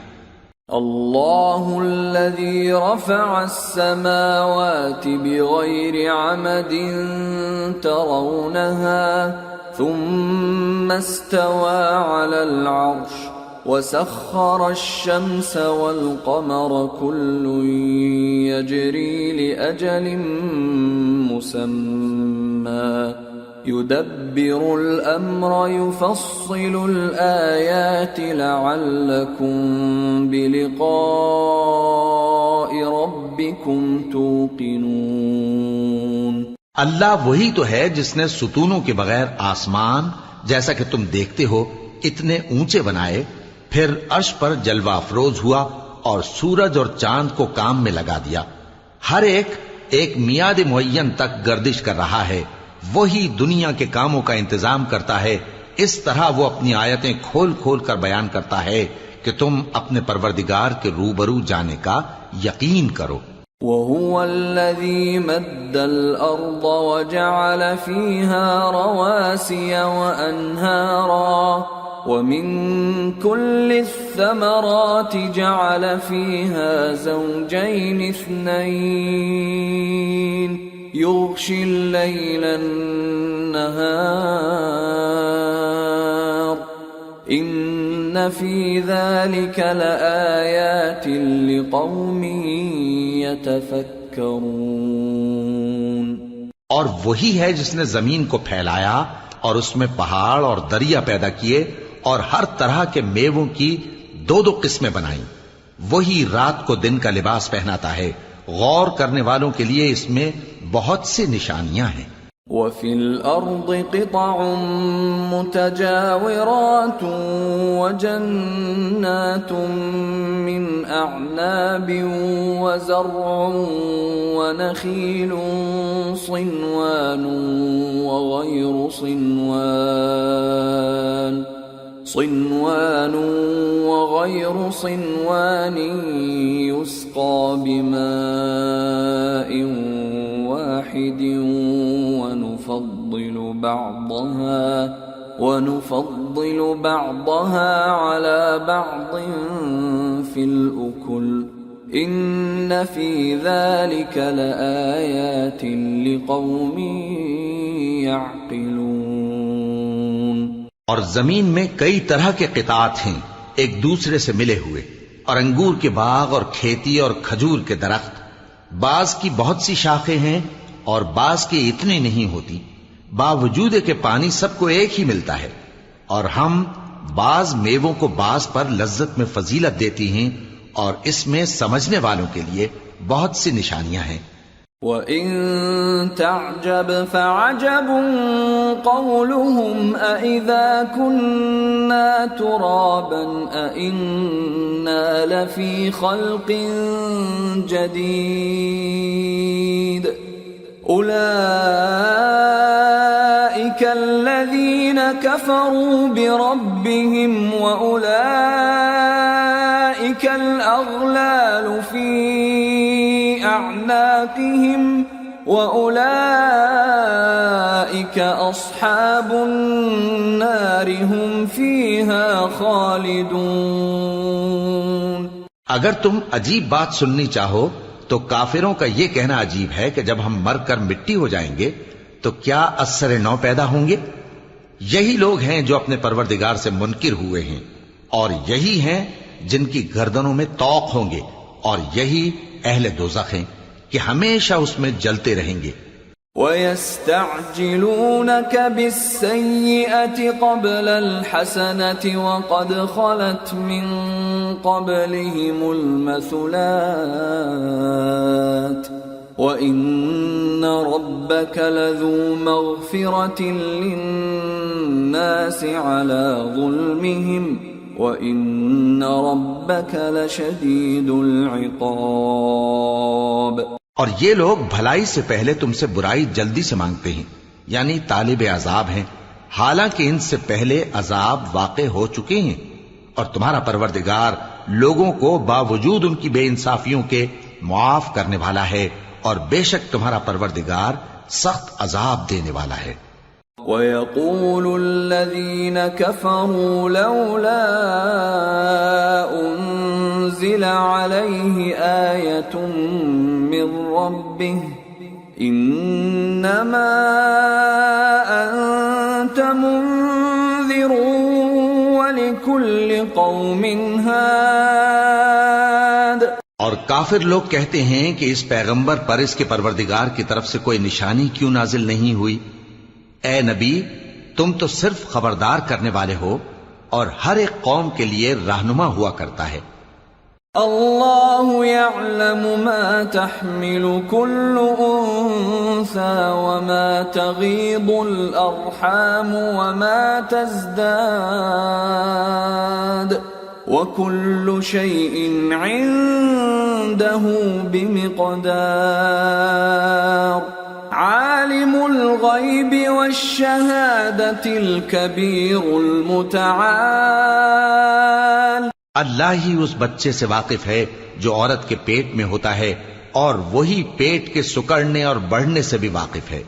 اللہ الذی رفع السماوات بغیر عمد ترونها ثم استوى على العرش وسخر الشمس والقمر كل يجري لأجل مسمى يدبر الأمر يفصل الآيات لعلكم بلقاء ربكم توقنون۔ اللہ وہی تو ہے جس نے ستونوں کے بغیر آسمان جیسا کہ تم دیکھتے ہو اتنے اونچے بنائے، پھر عرش پر جلوہ افروز ہوا اور سورج اور چاند کو کام میں لگا دیا، ہر ایک میعاد معین تک گردش کر رہا ہے، وہی دنیا کے کاموں کا انتظام کرتا ہے، اس طرح وہ اپنی آیتیں کھول کھول کر بیان کرتا ہے کہ تم اپنے پروردگار کے روبرو جانے کا یقین کرو۔ وَهُوَ الَّذِي مَدَّ الْأَرْضَ وَجَعَلَ فِيهَا رَوَاسِيَ وَأَنْهَارًا وَمِن كُلِّ الثَّمَرَاتِ جَعَلَ فِيهَا زَوْجَيْنِ اثْنَيْنِ يُغْشِي اللَّيْلَ النَّهَارَ إِنَّ فِي ذَلِكَ لَآيَاتٍ لِقَوْمٍ يَتَفَكَّرُونَ۔ اور وہی ہے جس نے زمین کو پھیلایا اور اس میں پہاڑ اور دریا پیدا کیے اور ہر طرح کے میووں کی دو دو قسمیں بنائیں، وہی رات کو دن کا لباس پہناتا ہے، غور کرنے والوں کے لیے اس میں بہت سی نشانیاں ہیں۔ وَفِي الْأَرْضِ قِطَعٌ مُتَجَاوِرَاتٌ وَجَنَّاتٌ مِّنْ أَعْنَابٍ وَزَرْعٌ وَنَخِيلٌ صِنْوَانٌ وَغَيْرُ صِنْوَانٍ يُسْقَى بِمَاءٍ واحد ونفضل بعضها على بعض في الأكل إن في ذلك لآيات لقوم يعقلون۔ اور زمین میں کئی طرح کے قطعات ہیں ایک دوسرے سے ملے ہوئے، اور انگور کے باغ اور کھیتی اور کھجور کے درخت، بعض کی بہت سی شاخیں ہیں اور بعض کی اتنی نہیں ہوتی، باوجود کہ پانی سب کو ایک ہی ملتا ہے، اور ہم بعض میووں کو بعض پر لذت میں فضیلت دیتی ہیں، اور اس میں سمجھنے والوں کے لیے بہت سی نشانیاں ہیں۔ وَإِن تَعْجَبْ فَعَجَبٌ قَوْلُهُمْ أَإِذَا كُنَّا تُرَابًا أَإِنَّا لَفِي خَلْقٍ جَدِيدٍ أُولَئِكَ الَّذِينَ كَفَرُوا بِرَبِّهِمْ وَأُولَئِكَ الْأَغْلَالُ فِي أَعْنَاقِهِمْ وَأُولَئِكَ أَصْحَابُ النَّارِ هُمْ فِيهَا خَالِدُونَ۔ اگر تم عجیب بات سننی چاہو تو کافروں کا یہ کہنا عجیب ہے کہ جب ہم مر کر مٹی ہو جائیں گے تو کیا اثر نو پیدا ہوں گے؟ یہی لوگ ہیں جو اپنے پروردگار سے منکر ہوئے ہیں، اور یہی ہیں جن کی گردنوں میں طوق ہوں گے، اور یہی اہل دوزخ ہیں کہ ہمیشہ اس میں جلتے رہیں گے۔ وَيَسْتَعْجِلُونَكَ بِالسَّيِّئَةِ قَبْلَ الْحَسَنَةِ وَقَدْ خَلَتْ مِنْ قَبْلِهِمُ الْمَثُلَاتُ وَإِنَّ رَبَّكَ لَذُو مَغْفِرَةٍ لِلنَّاسِ عَلَى ظُلْمِهِمْ وَإِنَّ رَبَّكَ لَشَدِيدُ الْعِقَابِ۔ اور یہ لوگ بھلائی سے پہلے تم سے برائی جلدی سے مانگتے ہیں، یعنی طالب عذاب ہیں، حالانکہ ان سے پہلے عذاب واقع ہو چکے ہیں، اور تمہارا پروردگار لوگوں کو باوجود ان کی بے انصافیوں کے معاف کرنے والا ہے، اور بے شک تمہارا پروردگار سخت عذاب دینے والا ہے۔ وَيَقُولُ الَّذِينَ كَفَرُوا لَوْلَا أُنزِلَ عَلَيْهِ آيَةٌ مِّن رَّبِّهِ إِنَّمَا أَنتَ قوم هاد اور کافر لوگ کہتے ہیں کہ اس پیغمبر پر اس کے پروردگار کی طرف سے کوئی نشانی کیوں نازل نہیں ہوئی؟ اے نبی، تم تو صرف خبردار کرنے والے ہو اور ہر ایک قوم کے لیے رہنما ہوا کرتا ہے۔ اللہ يعلم ما تحمل كل انثى وما تغيض الارحام وما تزداد وكل شيء عنده بمقدار عالم الغيب والشهادة الكبير المتعال۔ اللہ ہی اس بچے سے واقف ہے جو عورت کے پیٹ میں ہوتا ہے، اور وہی پیٹ کے سکڑنے اور بڑھنے سے بھی واقف ہے،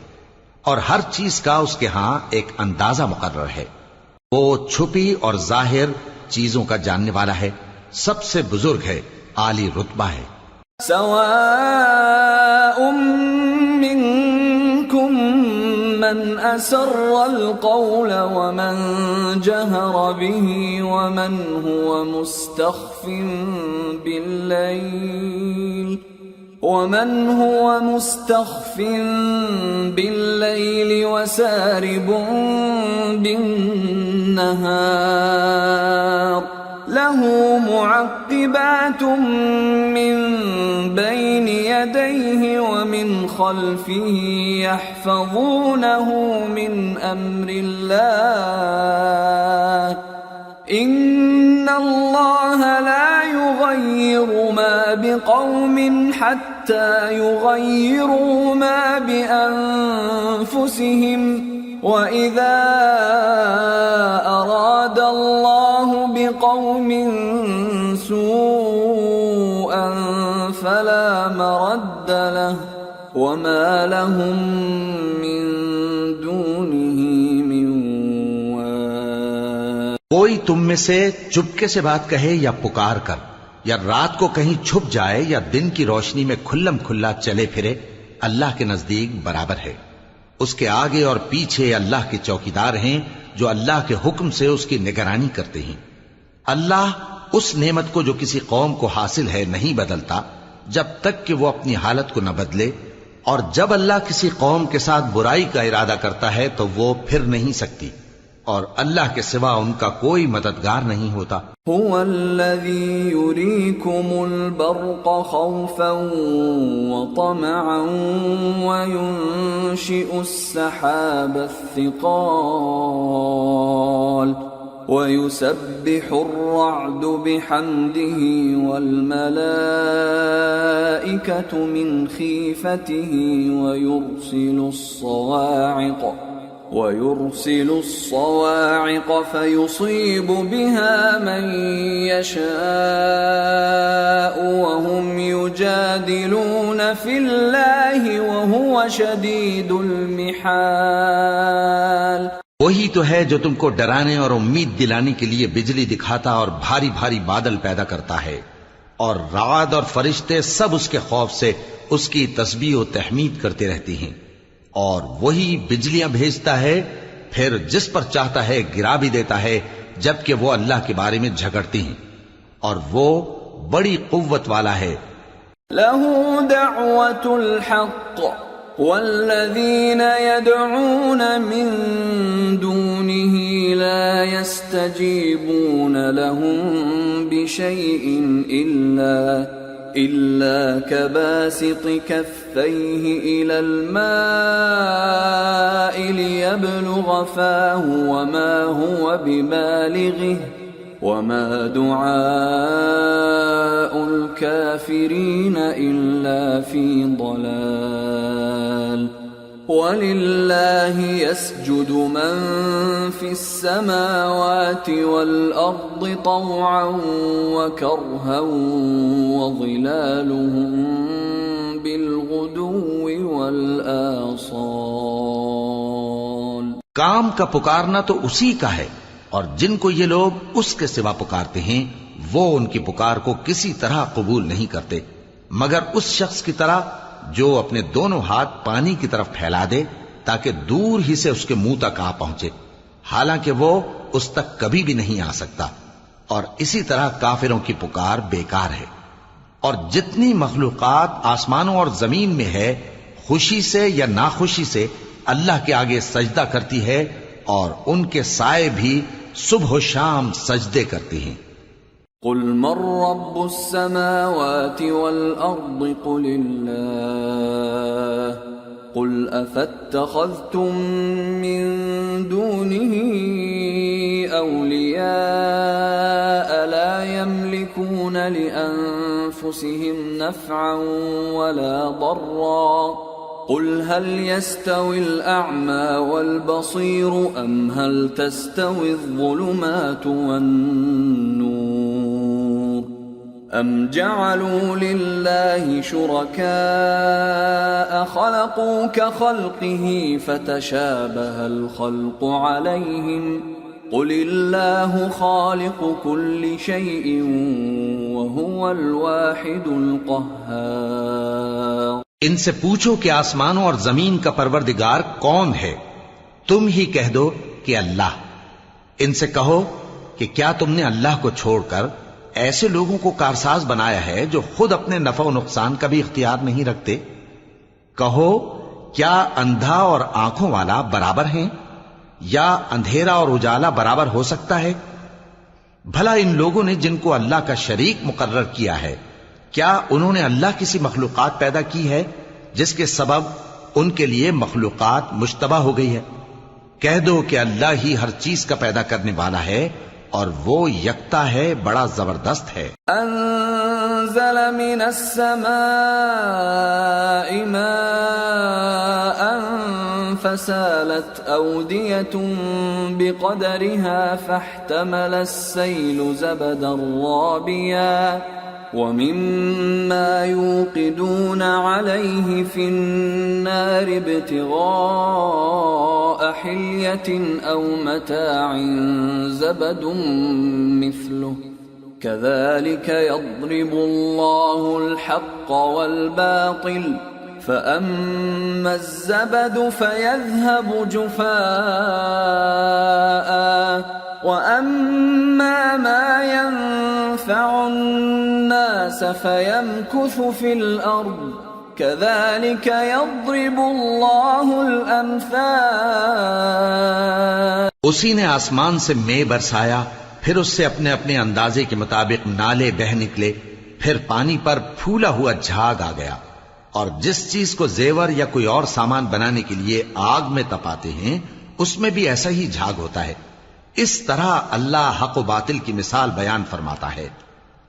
اور ہر چیز کا اس کے ہاں ایک اندازہ مقرر ہے۔ وہ چھپی اور ظاہر چیزوں کا جاننے والا ہے، سب سے بزرگ ہے، عالی رتبہ ہے۔ سواء منكم من أسر القول ومن جهر به ومن هو مستخف بالليل وسارب بالنهار له معقبات من بين يديه ومن خلفه يحفظونه من أمر الله إن الله لا يغير ما بقوم حتى يغيروا ما بأنفسهم وَإِذَا أَرَادَ اللَّهُ بِقَوْمٍ سُوءًا فَلَا مَرَدَّ لَهُ وَمَا لَهُم مِّن دُونِهِ مِن وَالٍ۔ کوئی تم میں سے چپکے سے بات کہے یا پکار کر، یا رات کو کہیں چھپ جائے یا دن کی روشنی میں کھلم کھلا چلے پھرے، اللہ کے نزدیک برابر ہے۔ اس کے آگے اور پیچھے اللہ کے چوکیدار ہیں جو اللہ کے حکم سے اس کی نگرانی کرتے ہیں۔ اللہ اس نعمت کو جو کسی قوم کو حاصل ہے نہیں بدلتا جب تک کہ وہ اپنی حالت کو نہ بدلے، اور جب اللہ کسی قوم کے ساتھ برائی کا ارادہ کرتا ہے تو وہ پھر نہیں سکتی، اور اللہ کے سوا ان کا کوئی مددگار نہیں ہوتا۔ هو الذي يريكم البرق خوفا وطمعا وينشئ السحاب الثقال ويسبح الرعد بحمده والملائكة من خيفته ويرسل الصواعق فيصيب بها من يشاء وهم يجادلون في الله وهو شديد المحال۔ وہی تو ہے جو تم کو ڈرانے اور امید دلانے کے لیے بجلی دکھاتا اور بھاری بھاری بادل پیدا کرتا ہے، اور رعد اور فرشتے سب اس کے خوف سے اس کی تسبیح و تحمید کرتے رہتے ہیں، اور وہی بجلیاں بھیجتا ہے، پھر جس پر چاہتا ہے گرا بھی دیتا ہے، جبکہ وہ اللہ کے بارے میں جھگڑتے ہیں، اور وہ بڑی قوت والا ہے۔ لَهُ دَعْوَةُ الْحَقِّ وَالَّذِينَ يَدْعُونَ مِن دُونِهِ لَا يَسْتَجِيبُونَ لَهُم بِشَيْءٍ إِلَّا كَبَاسِطِ كَفَّيْهِ إِلَى الْمَاءِ لِيَبْلُغَ فَاهُ وَمَا هُوَ بِبَالِغِهِ وَمَا دُعَاءُ الْكَافِرِينَ إِلَّا فِي ضَلَالٍ۔ وَلِلَّهِ يَسْجُدُ مَن فِي السَّمَاوَاتِ وَالْأَرْضِ طَوْعًا وَكَرْهًا وَظِلَالُهُم بِالْغُدُوِّ وَالْآصَالِ۔ کام کا پکارنا تو اسی کا ہے، اور جن کو یہ لوگ اس کے سوا پکارتے ہیں وہ ان کی پکار کو کسی طرح قبول نہیں کرتے مگر اس شخص کی طرح جو اپنے دونوں ہاتھ پانی کی طرف پھیلا دے تاکہ دور ہی سے اس کے منہ تک آ پہنچے، حالانکہ وہ اس تک کبھی بھی نہیں آ سکتا، اور اسی طرح کافروں کی پکار بیکار ہے. اور جتنی مخلوقات آسمانوں اور زمین میں ہے خوشی سے یا ناخوشی سے اللہ کے آگے سجدہ کرتی ہے، اور ان کے سائے بھی صبح و شام سجدے کرتی ہیں. قل من رب السماوات والأرض قل الله قل أفاتخذتم من دونه أولياء لا يملكون لأنفسهم نفعا ولا ضرا قل هل يستوي الأعمى والبصير أم هل تستوي الظلمات والنور أم جعلوا لله شركاء خلقوا كخلقه فتشابه الخلق عليهم قل الله خالق كل شيء وهو الواحد القهار. ان سے پوچھو کہ آسمانوں اور زمین کا پروردگار کون ہے؟ تم ہی کہہ دو کہ اللہ. ان سے کہو کہ کیا تم نے اللہ کو چھوڑ کر ایسے لوگوں کو کارساز بنایا ہے جو خود اپنے نفع و نقصان کا بھی اختیار نہیں رکھتے؟ کہو کیا اندھا اور آنکھوں والا برابر ہیں، یا اندھیرا اور اجالا برابر ہو سکتا ہے؟ بھلا ان لوگوں نے جن کو اللہ کا شریک مقرر کیا ہے، کیا انہوں نے اللہ کسی مخلوقات پیدا کی ہے جس کے سبب ان کے لیے مخلوقات مشتبہ ہو گئی ہے؟ کہہ دو کہ اللہ ہی ہر چیز کا پیدا کرنے والا ہے، اور وہ یکتا ہے، بڑا زبردست ہے. انزل من السماء ماء فسالت أودية بقدرها فاحتمل السيل زبدا رابيا ومما يوقدون عليه في النار ابتغاء حلية أو متاع زبد مثله كذلك يضرب الله الحق والباطل فأما الزبد فيذهب جفاء وأما ما ينفع الناس فيمكث في الأرض كذلك يضرب الله الأمثال. اسی نے آسمان سے مے برسایا، پھر اس سے اپنے اپنے اندازے کے مطابق نالے بہہ نکلے، پھر پانی پر پھولا ہوا جھاگ آ گیا. اور جس چیز کو زیور یا کوئی اور سامان بنانے کے لیے آگ میں تپاتے ہیں اس میں بھی ایسا ہی جھاگ ہوتا ہے. اس طرح اللہ حق و باطل کی مثال بیان فرماتا ہے.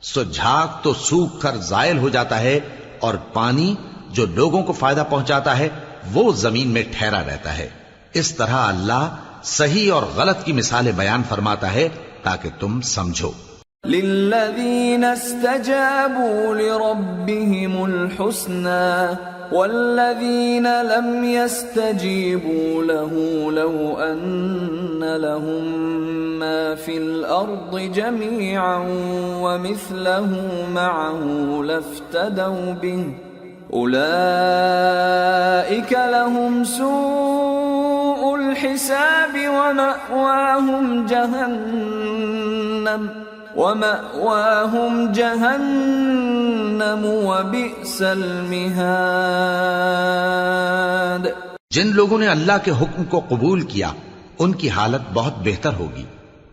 سو جھاگ تو سوکھ کر زائل ہو جاتا ہے، اور پانی جو لوگوں کو فائدہ پہنچاتا ہے وہ زمین میں ٹھہرا رہتا ہے. اس طرح اللہ صحیح اور غلط کی مثالیں بیان فرماتا ہے تاکہ تم سمجھو. للذين استجابوا لربهم الحسنى والذين لم يستجيبوا له لو أن لهم ما في الأرض جميعا ومثله معه لافتدوا به أولئك لهم سوء الحساب ومأواهم جہنم وبئس المہاد. جن لوگوں نے اللہ کے حکم کو قبول کیا ان کی حالت بہت بہتر ہوگی،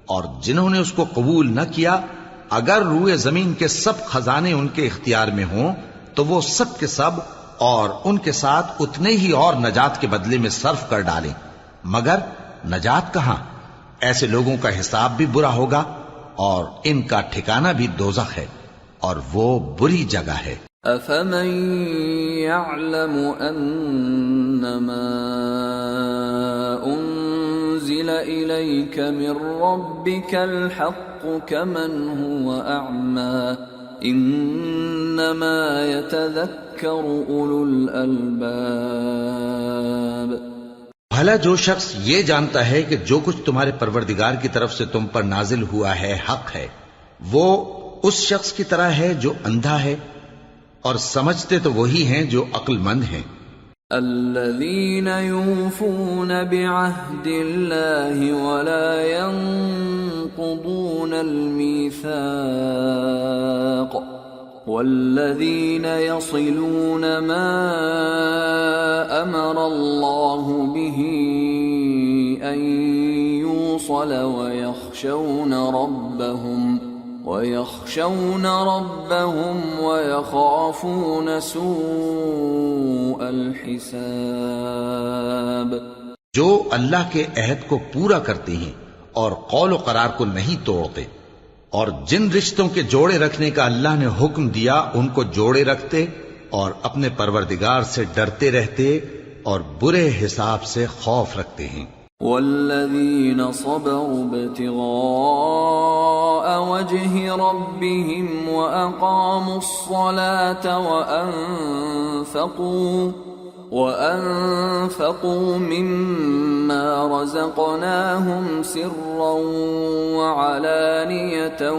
اور جنہوں نے اس کو قبول نہ کیا اگر روئے زمین کے سب خزانے ان کے اختیار میں ہوں تو وہ سب کے سب اور ان کے ساتھ اتنے ہی اور نجات کے بدلے میں صرف کر ڈالیں، مگر نجات کہاں؟ ایسے لوگوں کا حساب بھی برا ہوگا اور ان کا ٹھکانہ بھی دوزخ ہے، اور وہ بری جگہ ہے. افمن يعلم انما انزل اليك من ربك الحق كمن هو اعمى انما يتذكر اولو الالباب. بھلا جو شخص یہ جانتا ہے کہ جو کچھ تمہارے پروردگار کی طرف سے تم پر نازل ہوا ہے حق ہے، وہ اس شخص کی طرح ہے جو اندھا ہے، اور سمجھتے تو وہی ہیں جو عقل مند ہیں. الذين يوفون بعهد الله ولا ينقضون ينقضون الميثاق والذين يصلون ما أمر الله به أن يوصل ويخشون ربهم ويخافون سوء الحساب. جو اللہ کے عہد کو پورا کرتے ہیں اور قول و قرار کو نہیں توڑتے، اور جن رشتوں کے جوڑے رکھنے کا اللہ نے حکم دیا ان کو جوڑے رکھتے اور اپنے پروردگار سے ڈرتے رہتے اور برے حساب سے خوف رکھتے ہیں. والذین صبروا ابتغاء وجه ربهم وأقاموا الصلاة وأنفقوا مما رزقناهم سرا وعلانية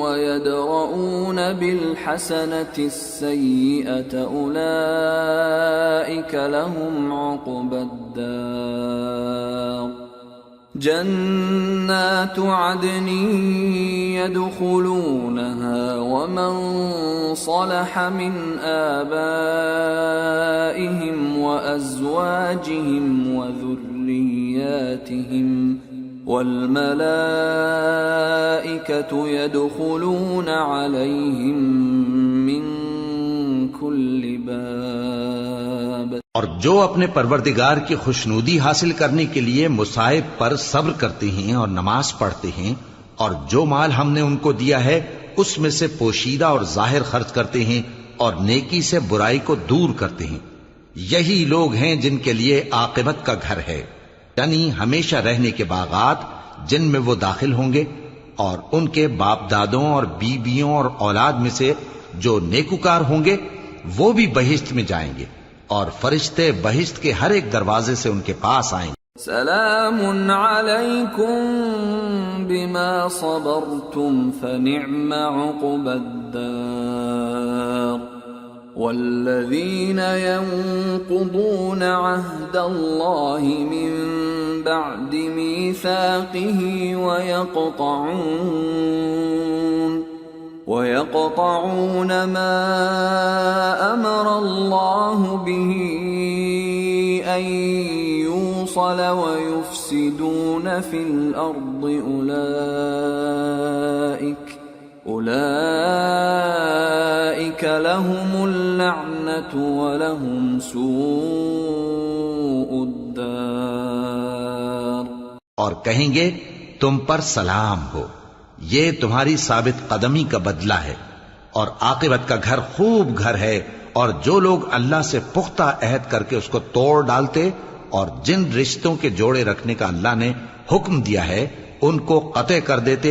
ويدرؤون بالحسنة السيئة أولئك لهم عقبى الدار. جنات عدن يدخلونها ومن صلح من آبائهم وأزواجهم وذرياتهم والملائكة يدخلون عليهم من كل باب. اور جو اپنے پروردگار کی خوشنودی حاصل کرنے کے لیے مصائب پر صبر کرتے ہیں اور نماز پڑھتے ہیں، اور جو مال ہم نے ان کو دیا ہے اس میں سے پوشیدہ اور ظاہر خرچ کرتے ہیں اور نیکی سے برائی کو دور کرتے ہیں، یہی لوگ ہیں جن کے لیے عاقبت کا گھر ہے، یعنی ہمیشہ رہنے کے باغات جن میں وہ داخل ہوں گے، اور ان کے باپ دادوں اور بیویوں اور اولاد میں سے جو نیکوکار ہوں گے وہ بھی بہشت میں جائیں گے، اور فرشتے بہشت کے ہر ایک دروازے سے ان کے پاس آئیں گے. سلام علیکم بما صبرتم فنعم عقبى الدار. والذین ينقضون عهد الله من بعد ميثاقه ويقطعون ما أمر الله به أن يوصل ويفسدون في الأرض أولئك لهم اللعنة ولهم سوء الدار. اور کہیں گے تم پر سلام ہو، یہ تمہاری ثابت قدمی کا بدلہ ہے، اور عاقبت کا گھر خوب گھر ہے. اور جو لوگ اللہ سے پختہ عہد کر کے اس کو توڑ ڈالتے اور جن رشتوں کے جوڑے رکھنے کا اللہ نے حکم دیا ہے ان کو قطع کر دیتے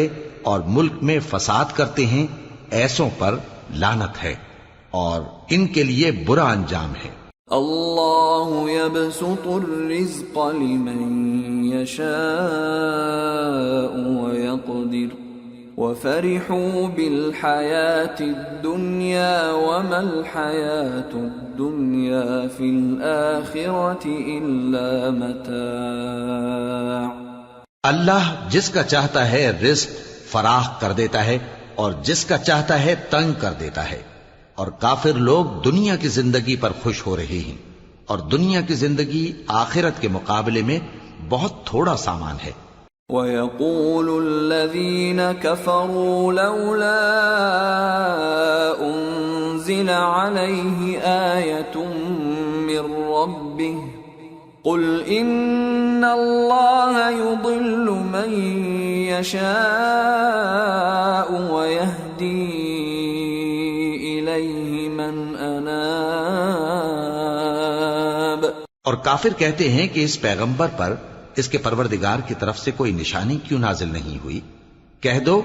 اور ملک میں فساد کرتے ہیں، ایسوں پر لعنت ہے اور ان کے لیے برا انجام ہے. اللہ يبسط الرزق لمن يشاء ويقدر وفرحوا بالحياة الدنيا وما الحياة الدنيا في الآخرة إلا متاع. اللہ جس کا چاہتا ہے رزق فراخ کر دیتا ہے اور جس کا چاہتا ہے تنگ کر دیتا ہے، اور کافر لوگ دنیا کی زندگی پر خوش ہو رہے ہیں، اور دنیا کی زندگی آخرت کے مقابلے میں بہت تھوڑا سامان ہے. وَيَقُولُ الَّذِينَ كَفَرُوا لَوْلَا أُنزِلَ عَلَيْهِ آيَةٌ مِّن رَّبِّهِ قُلْ إِنَّ اللَّهَ يُضِلُّ مَن يَشَاءُ وَيَهْدِي إِلَيْهِ مَنْ أَنَابَ. اور کافر کہتے ہیں کہ اس پیغمبر پر اس کے پروردگار کی طرف سے کوئی نشانی کیوں نازل نہیں ہوئی؟ کہہ دو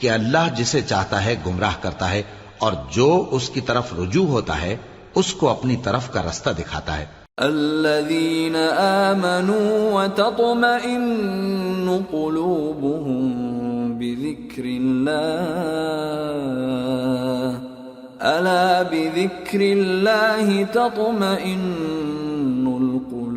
کہ اللہ جسے چاہتا ہے گمراہ کرتا ہے، اور جو اس کی طرف رجوع ہوتا ہے اس کو اپنی طرف کا رستہ دکھاتا ہے. الذين آمنوا وتطمئن قلوبهم بذكر الله ألا بذكر الله تطمئن القلوب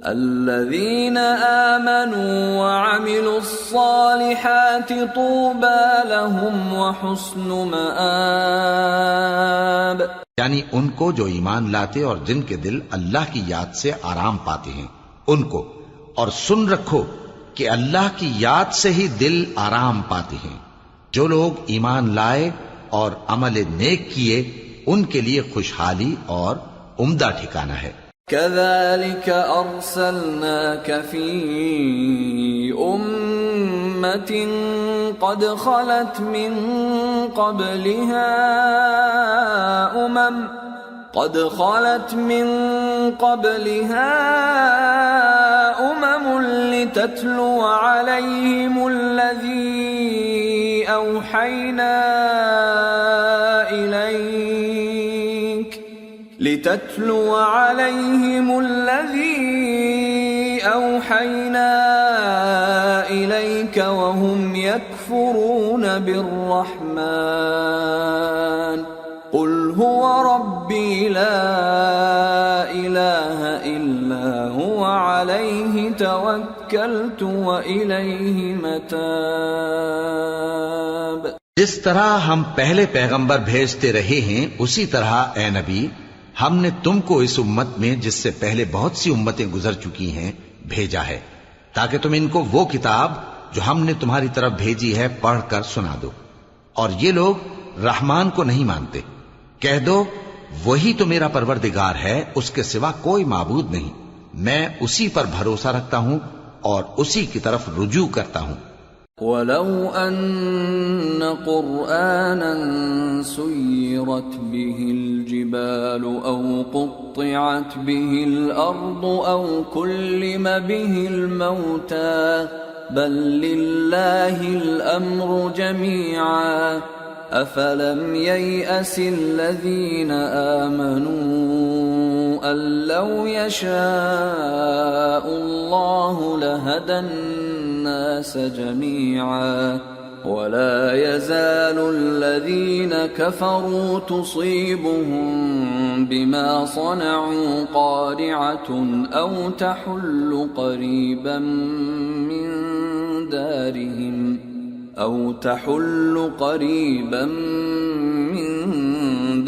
الذين آمنوا وعملوا الصالحات طوبى لهم وحسن مآب، یعنی ان کو جو ایمان لاتے اور جن کے دل اللہ کی یاد سے آرام پاتے ہیں ان کو، اور سن رکھو کہ اللہ کی یاد سے ہی دل آرام پاتے ہیں۔ جو لوگ ایمان لائے اور عمل نیک کیے ان کے لیے خوشحالی اور عمدہ ٹھکانہ ہے۔ كذلك أرسلناك في أمة قد خلت من قبلها أمم لتتلو عليهم الذي أوحينا إليك وهم يكفرون بالرحمن قل هو ربي لا إله إلا هو عليه توكلت وإليه متاب۔ جس طرح ہم پہلے پیغمبر بھیجتے رہے ہیں اسی طرح اے نبی ہم نے تم کو اس امت میں جس سے پہلے بہت سی امتیں گزر چکی ہیں بھیجا ہے تاکہ تم ان کو وہ کتاب جو ہم نے تمہاری طرف بھیجی ہے پڑھ کر سنا دو، اور یہ لوگ رحمان کو نہیں مانتے۔ کہہ دو وہی تو میرا پروردگار ہے، اس کے سوا کوئی معبود نہیں، میں اسی پر بھروسہ رکھتا ہوں اور اسی کی طرف رجوع کرتا ہوں۔ وَلَوْ أَنَّ قُرْآنًا سُيِّرَتْ بِهِ الْجِبَالُ أَوْ قُطِّعَتْ بِهِ الْأَرْضُ أَوْ كُلِّمَ بِهِ الْمَوْتَى بَل لِّلَّهِ الْأَمْرُ جَمِيعًا أَفَلَمْ يَيْأَسِ الَّذِينَ آمَنُوا أَن لَّوْ يَشَاءُ اللَّهُ لَهَدَى النَّاسَ جَمِيعًا وَلَا يَزَالُ الَّذِينَ كَفَرُوا تُصِيبُهُم بِمَا صَنَعُوا قَارِعَةٌ أَوْ تَحُلُّ قَرِيبًا من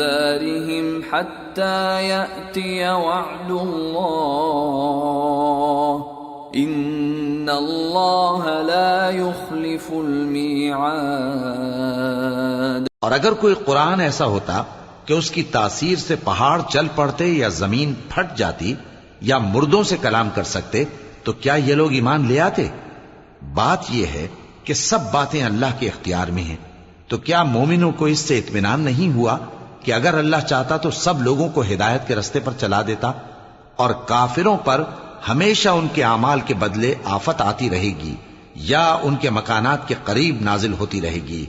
دارهم حتى يأتي وعد الله إن الله لا يخلف الميعاد۔ اور اگر کوئی قرآن ایسا ہوتا کہ اس کی تاثیر سے پہاڑ چل پڑتے یا زمین پھٹ جاتی یا مردوں سے کلام کر سکتے تو کیا یہ لوگ ایمان لے آتے؟ بات یہ ہے کہ سب باتیں اللہ کے اختیار میں ہیں، تو کیا مومنوں کو اس سے اطمینان نہیں ہوا کہ اگر اللہ چاہتا تو سب لوگوں کو ہدایت کے رستے پر چلا دیتا؟ اور کافروں پر ہمیشہ ان کے اعمال کے بدلے آفت آتی رہے گی یا ان کے مکانات کے قریب نازل ہوتی رہے گی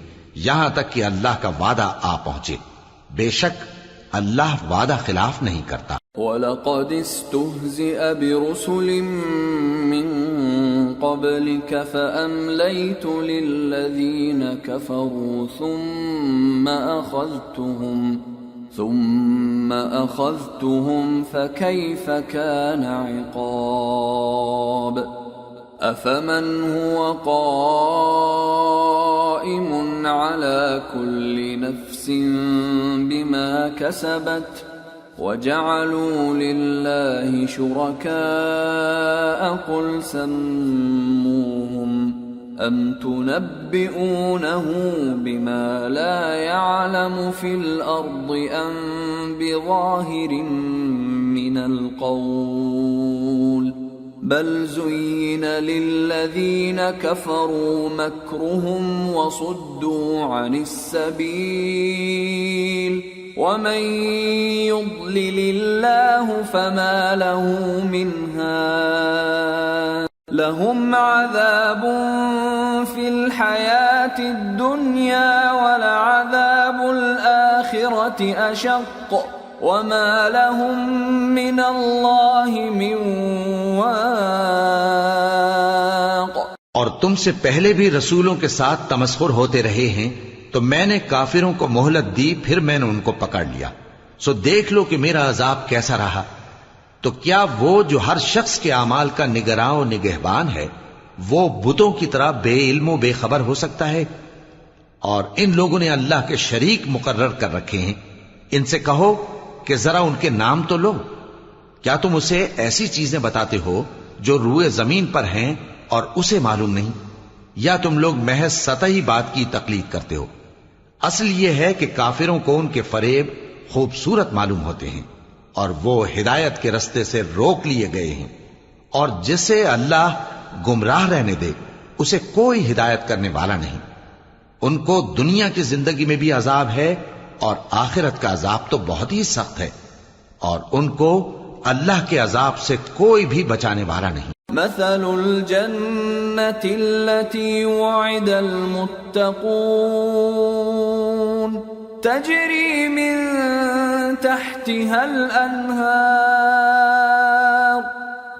یہاں تک کہ اللہ کا وعدہ آ پہنچے۔ بے شک اللہ وعدہ خلاف نہیں کرتا۔ وَلَقَدِ اسْتُهْزِئَ بِرُسُلٍ مِّن قَبْلِكَ فَأَمْلَيْتُ لِلَّذِينَ كَفَرُوا ثُمَّ أَخَذْتُهُمْ فَكَيْفَ كَانَ عِقَابِ أَفَمَنْ هُوَ قَائِمٌ عَلَى كُلِّ نَفْسٍ بِمَا كَسَبَتْ وَجَعَلُوا لِلَّهِ شُرَكَاءَ قُلْ سَمُّوهُمْ أَمْ تُنَبِّئُونَهُ بِمَا لَا يَعْلَمُ فِي الْأَرْضِ أَمْ بِظَاهِرٍ مِّنَ الْقَوْلِ بَلْ زُيِّنَ لِلَّذِينَ كَفَرُوا مَكْرُهُمْ وَصُدُّوا عَنِ السَّبِيلِ وَمَن يُضْلِلِ اللَّهُ فَمَا لَهُ مِنْ هَادٍ لَهُمْ عَذَابٌ فِي الْحَيَاةِ الدُّنْيَا وَلَعَذَابُ الْآخِرَةِ أَشَقُّ وَمَا لَهُم مِّنَ اللَّهِ مِن وَاقٍ۔ اور تم سے پہلے بھی رسولوں کے ساتھ تمسخر ہوتے رہے ہیں تو میں نے کافروں کو مہلت دی، پھر میں نے ان کو پکڑ لیا، سو دیکھ لو کہ میرا عذاب کیسا رہا۔ تو کیا وہ جو ہر شخص کے اعمال کا نگراں و نگہبان ہے وہ بتوں کی طرح بے علم و بے خبر ہو سکتا ہے؟ اور ان لوگوں نے اللہ کے شریک مقرر کر رکھے ہیں. ان سے کہو کہ ذرا ان کے نام تو لو. کیا تم اسے ایسی چیزیں بتاتے ہو جو روئے زمین پر ہیں اور اسے معلوم نہیں؟ یا تم لوگ محض سطحی بات کی تقلید کرتے ہو؟ اصل یہ ہے کہ کافروں کو ان کے فریب خوبصورت معلوم ہوتے ہیں اور وہ ہدایت کے رستے سے روک لیے گئے ہیں، اور جسے اللہ گمراہ رہنے دے اسے کوئی ہدایت کرنے والا نہیں. ان کو دنیا کی زندگی میں بھی عذاب ہے اور آخرت کا عذاب تو بہت ہی سخت ہے، اور ان کو اللہ کے عذاب سے کوئی بھی بچانے والا نہیں. مثل الجنة التي وعد المتقون تجري من تحتها الأنهار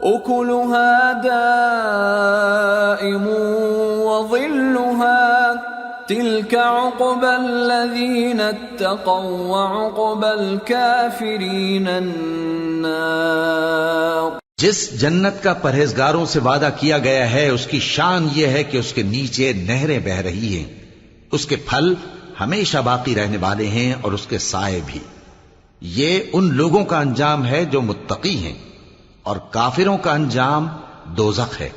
أكلها دائم وظلها تلك عقبى الذين اتقوا وعقبى الكافرين النار. جس جنت کا پرہیزگاروں سے وعدہ کیا گیا ہے اس کی شان یہ ہے کہ اس کے نیچے نہریں بہ رہی ہیں، اس کے پھل ہمیشہ باقی رہنے والے ہیں اور اس کے سائے بھی. یہ ان لوگوں کا انجام ہے جو متقی ہیں، اور کافروں کا انجام دوزخ ہے.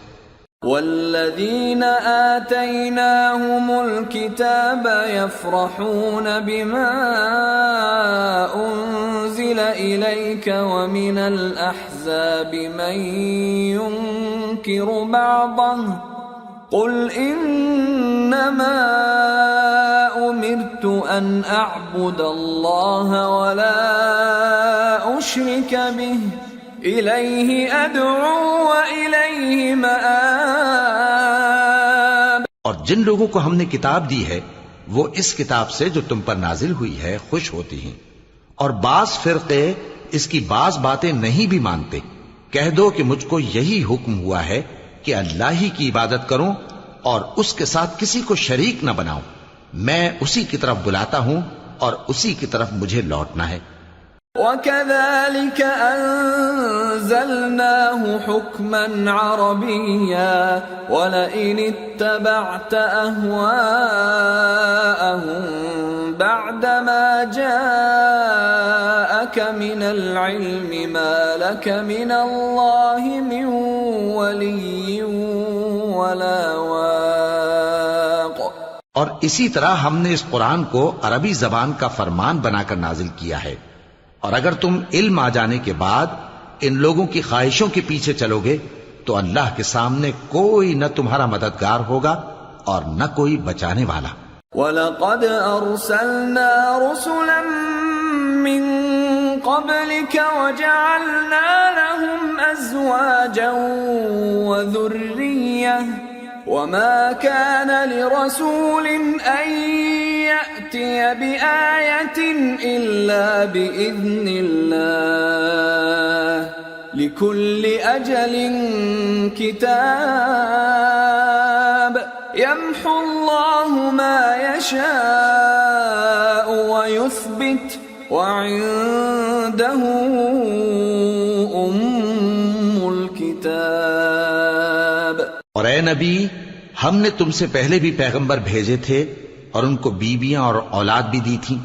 والذين آتيناهم الكتاب يفرحون بما أنزل إليك ومن الأحزاب من ينكر بعضه قل إنما أمرت أن أعبد الله ولا أشرك به إليه أدعو وإليه مآب. اور جن لوگوں کو ہم نے کتاب دی ہے وہ اس کتاب سے جو تم پر نازل ہوئی ہے خوش ہوتی ہیں، اور بعض فرقے اس کی بعض باتیں نہیں بھی مانتے. کہہ دو کہ مجھ کو یہی حکم ہوا ہے کہ اللہ ہی کی عبادت کروں اور اس کے ساتھ کسی کو شریک نہ بناؤں. میں اسی کی طرف بلاتا ہوں اور اسی کی طرف مجھے لوٹنا ہے. وَكَذَلِكَ أَنزَلْنَاهُ حُكْمًا عَرَبِيًّا وَلَئِنِ اتَّبَعْتَ أَهْوَاءَهُمْ بَعْدَمَا جَاءَكَ مِنَ الْعِلْمِ مَا لَكَ مِنَ اللَّهِ مِنْ وَلِيٍّ وَلَا وَاقٍ. اور اسی طرح ہم نے اس قرآن کو عربی زبان کا فرمان بنا کر نازل کیا ہے، اور اگر تم علم آ جانے کے بعد ان لوگوں کی خواہشوں کے پیچھے چلو گے تو اللہ کے سامنے کوئی نہ تمہارا مددگار ہوگا اور نہ کوئی بچانے والا. وَلَقَدْ أَرْسَلْنَا رُسُلًا مِّن قَبْلِكَ وَجَعَلْنَا لَهُمْ أَزْوَاجًا وَذُرِّيَّةً وَمَا كَانَ لِرَسُولٍ أَن يَأْتِيَ بِآيَةٍ إِلَّا بِإِذْنِ اللَّهِ لِكُلِّ أَجَلٍ كِتَابٌ يَمْحُو اللَّهُ مَا يَشَاءُ وَيُثْبِتُ وَعِندَهُ أُمُّ الْكِتَابِ. اور اے نبی، ہم نے تم سے پہلے بھی پیغمبر بھیجے تھے اور ان کو بیویاں اور اولاد بھی دی تھی،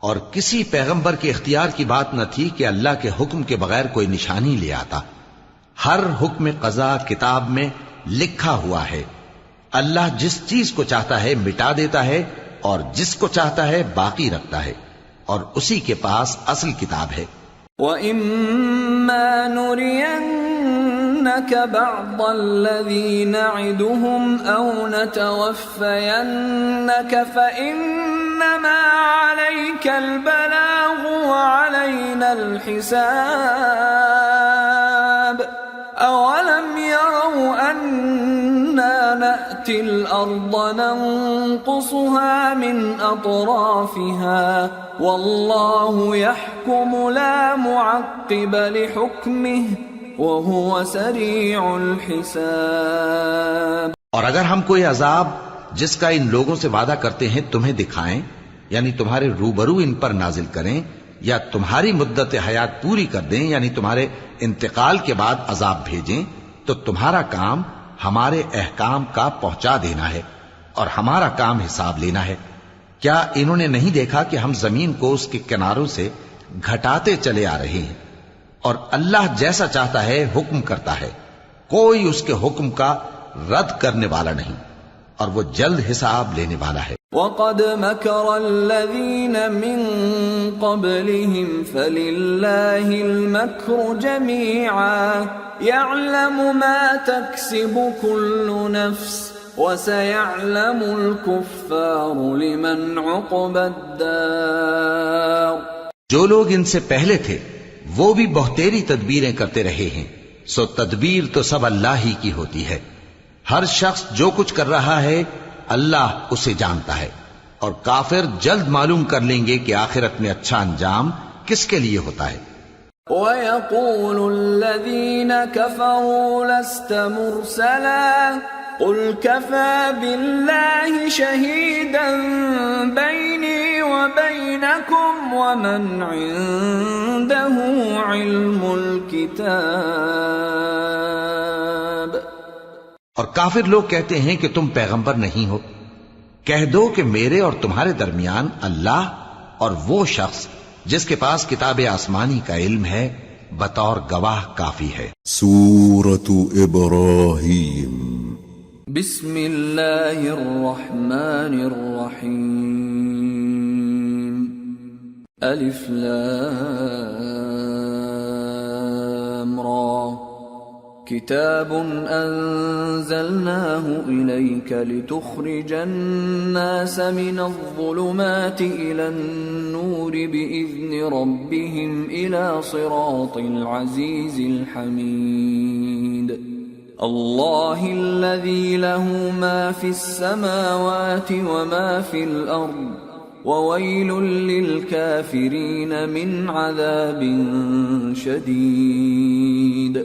اور کسی پیغمبر کے اختیار کی بات نہ تھی کہ اللہ کے حکم کے بغیر کوئی نشانی لے آتا. ہر حکم قضا کتاب میں لکھا ہوا ہے. اللہ جس چیز کو چاہتا ہے مٹا دیتا ہے اور جس کو چاہتا ہے باقی رکھتا ہے، اور اسی کے پاس اصل کتاب ہے. وَإِمَّا نُرِيَنَّكَ بَعْضَ الَّذِي نَعِدُهُمْ أَوْ نَتَوَفَّيَنَّكَ فَإِنَّمَا عَلَيْكَ الْبَلَاغُ وَعَلَيْنَا الْحِسَابُ. أَوَلَمْ يَرَوْا أَنَّا نَأْتِي الْأَرْضَ نَنقُصُهَا مِنْ أَطْرَافِهَا وَاللَّهُ يَحْكُمُ لَا مُعَقِّبَ لِحُكْمِهِ وَهُوَ سَرِيعُ الْحِسَابِ. اور اگر ہم کوئی عذاب جس کا ان لوگوں سے وعدہ کرتے ہیں تمہیں دکھائیں، یعنی تمہارے روبرو ان پر نازل کریں، یا تمہاری مدت حیات پوری کر دیں، یعنی تمہارے انتقال کے بعد عذاب بھیجیں، تو تمہارا کام ہمارے احکام کا پہنچا دینا ہے اور ہمارا کام حساب لینا ہے۔ کیا انہوں نے نہیں دیکھا کہ ہم زمین کو اس کے کناروں سے گھٹاتے چلے آ رہے ہیں، اور اللہ جیسا چاہتا ہے حکم کرتا ہے، کوئی اس کے حکم کا رد کرنے والا نہیں، اور وہ جلد حساب لینے والا ہے۔ وَقَدْ مَكَرَ الَّذِينَ مِن قَبْلِهِمْ فَلِلَّهِ الْمَكْرُ جَمِيعًا يَعْلَمُ مَا تَكْسِبُ كُلُّ نَفْسٍ وَسَيَعْلَمُ الْكُفَّارُ لِمَنْ عُقْبَى الدَّارِ۔ جو لوگ ان سے پہلے تھے وہ بھی بہتیری تدبیریں کرتے رہے ہیں، سو تدبیر تو سب اللہ ہی کی ہوتی ہے۔ ہر شخص جو کچھ کر رہا ہے اللہ اسے جانتا ہے، اور کافر جلد معلوم کر لیں گے کہ آخرت میں اچھا انجام کس کے لیے ہوتا ہے۔ وَيَقُولُ الَّذِينَ كَفَرُوا لَسْتَ مُرْسَلًا قُلْ كَفَى بِاللَّهِ شَهِيدًا بَيْنِي وَبَيْنَكُمْ وَمَنْ عِندَهُ عِلْمُ الْكِتَابِ۔ اور کافر لوگ کہتے ہیں کہ تم پیغمبر نہیں ہو، کہہ دو کہ میرے اور تمہارے درمیان اللہ اور وہ شخص جس کے پاس کتاب آسمانی کا علم ہے بطور گواہ کافی ہے۔ سورة ابراہیم۔ بسم اللہ الرحمن الرحیم۔ الف لام را کتاب انزلناه الیک لتخرج الناس من الظلمات الى النور باذن ربهم الى صراط العزیز الحمید۔ اللہ الذی له ما فی السماوات وما فی الارض وویل للکافرین من عذاب شدید۔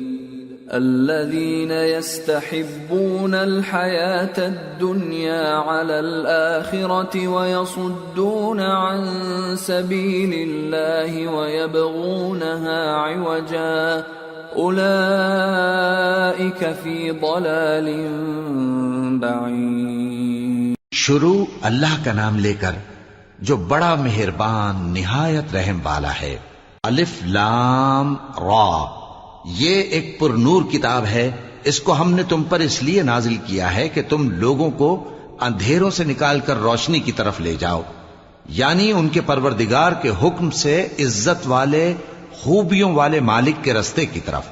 الذین یستحبون الحیاة الدنیا علی الآخرة ویصدون عن سبیل اللہ ویبغونها عوجا اولئک فی ضلال بعید۔ شروع اللہ کا نام لے کر جو بڑا مہربان نہایت رحم والا ہے۔ الف لام را، یہ ایک پر نور کتاب ہے، اس کو ہم نے تم پر اس لیے نازل کیا ہے کہ تم لوگوں کو اندھیروں سے نکال کر روشنی کی طرف لے جاؤ، یعنی ان کے پروردگار کے حکم سے عزت والے خوبیوں والے مالک کے راستے کی طرف،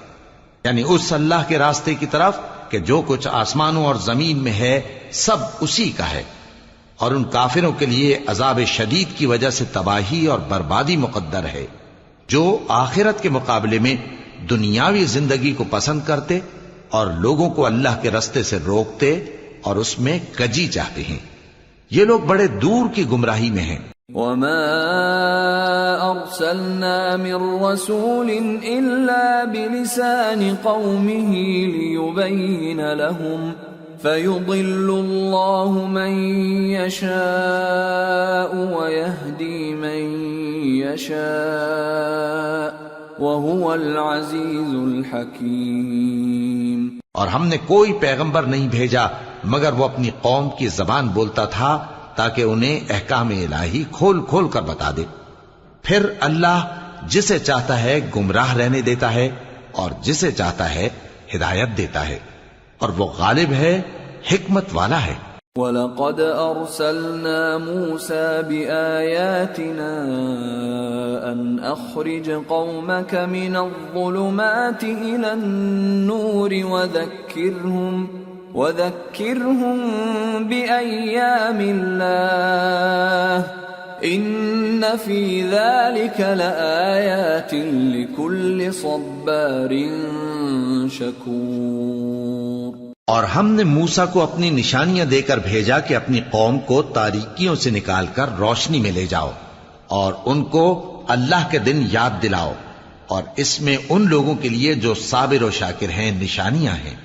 یعنی اس اللہ کے راستے کی طرف کہ جو کچھ آسمانوں اور زمین میں ہے سب اسی کا ہے، اور ان کافروں کے لیے عذاب شدید کی وجہ سے تباہی اور بربادی مقدر ہے، جو آخرت کے مقابلے میں دنیاوی زندگی کو پسند کرتے اور لوگوں کو اللہ کے راستے سے روکتے اور اس میں کجی چاہتے ہیں، یہ لوگ بڑے دور کی گمراہی میں ہیں۔ وما ارسلنا من رسول الا بلسان قومه ليبين لهم فيضل الله من يشاء ويهدي من يشاء وَهُوَ الْعَزِيزُ الْحَكِيمُ۔ اور ہم نے کوئی پیغمبر نہیں بھیجا مگر وہ اپنی قوم کی زبان بولتا تھا تاکہ انہیں احکام الہی کھول کھول کر بتا دے، پھر اللہ جسے چاہتا ہے گمراہ رہنے دیتا ہے اور جسے چاہتا ہے ہدایت دیتا ہے، اور وہ غالب ہے، حکمت والا ہے۔ وَلَقَدْ أَرْسَلْنَا مُوسَى بِآيَاتِنَا أَنْ أَخْرِجْ قَوْمَكَ مِنَ الظُّلُمَاتِ إِلَى النُّورِ وَذَكِّرْهُمْ بِأَيَّامِ اللَّهِ إِنَّ فِي ذَلِكَ لَآيَاتٍ لِكُلِّ صَبَّارٍ شَكُورٍ۔ اور ہم نے موسیٰ کو اپنی نشانیاں دے کر بھیجا کہ اپنی قوم کو تاریکیوں سے نکال کر روشنی میں لے جاؤ، اور ان کو اللہ کے دن یاد دلاؤ، اور اس میں ان لوگوں کے لیے جو صابر و شاکر ہیں نشانیاں ہیں۔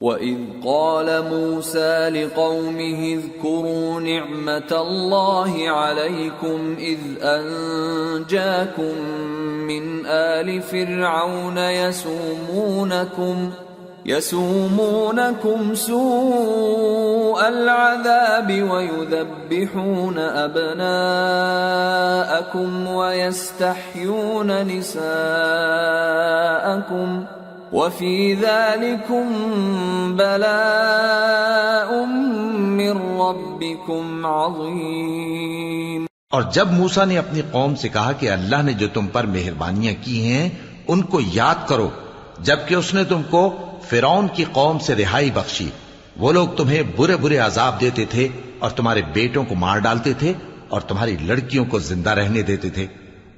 وَإِذْ قَالَ مُوسَى لِقَوْمِهِ اذْكُرُوا نِعْمَةَ اللَّهِ عَلَيْكُمْ إِذْ أَنْجَاكُمْ مِنْ آلِ فِرْعَوْنَ يَسُومُونَكُمْ سُوءَ الْعَذَابِ وَيُذَبِّحُونَ أَبْنَاءَكُمْ وَيَسْتَحْيُونَ نِسَاءَكُمْ وَفِي ذَلِكُمْ بَلَاءٌ مِّن رَّبِّكُمْ عَظِيمٌ۔ اور جب موسیٰ نے اپنی قوم سے کہا کہ اللہ نے جو تم پر مہربانیاں کی ہیں ان کو یاد کرو، جبکہ اس نے تم کو فرعون کی قوم سے رہائی بخشی، وہ لوگ تمہیں برے برے عذاب دیتے تھے اور تمہارے بیٹوں کو مار ڈالتے تھے اور تمہاری لڑکیوں کو زندہ رہنے دیتے تھے،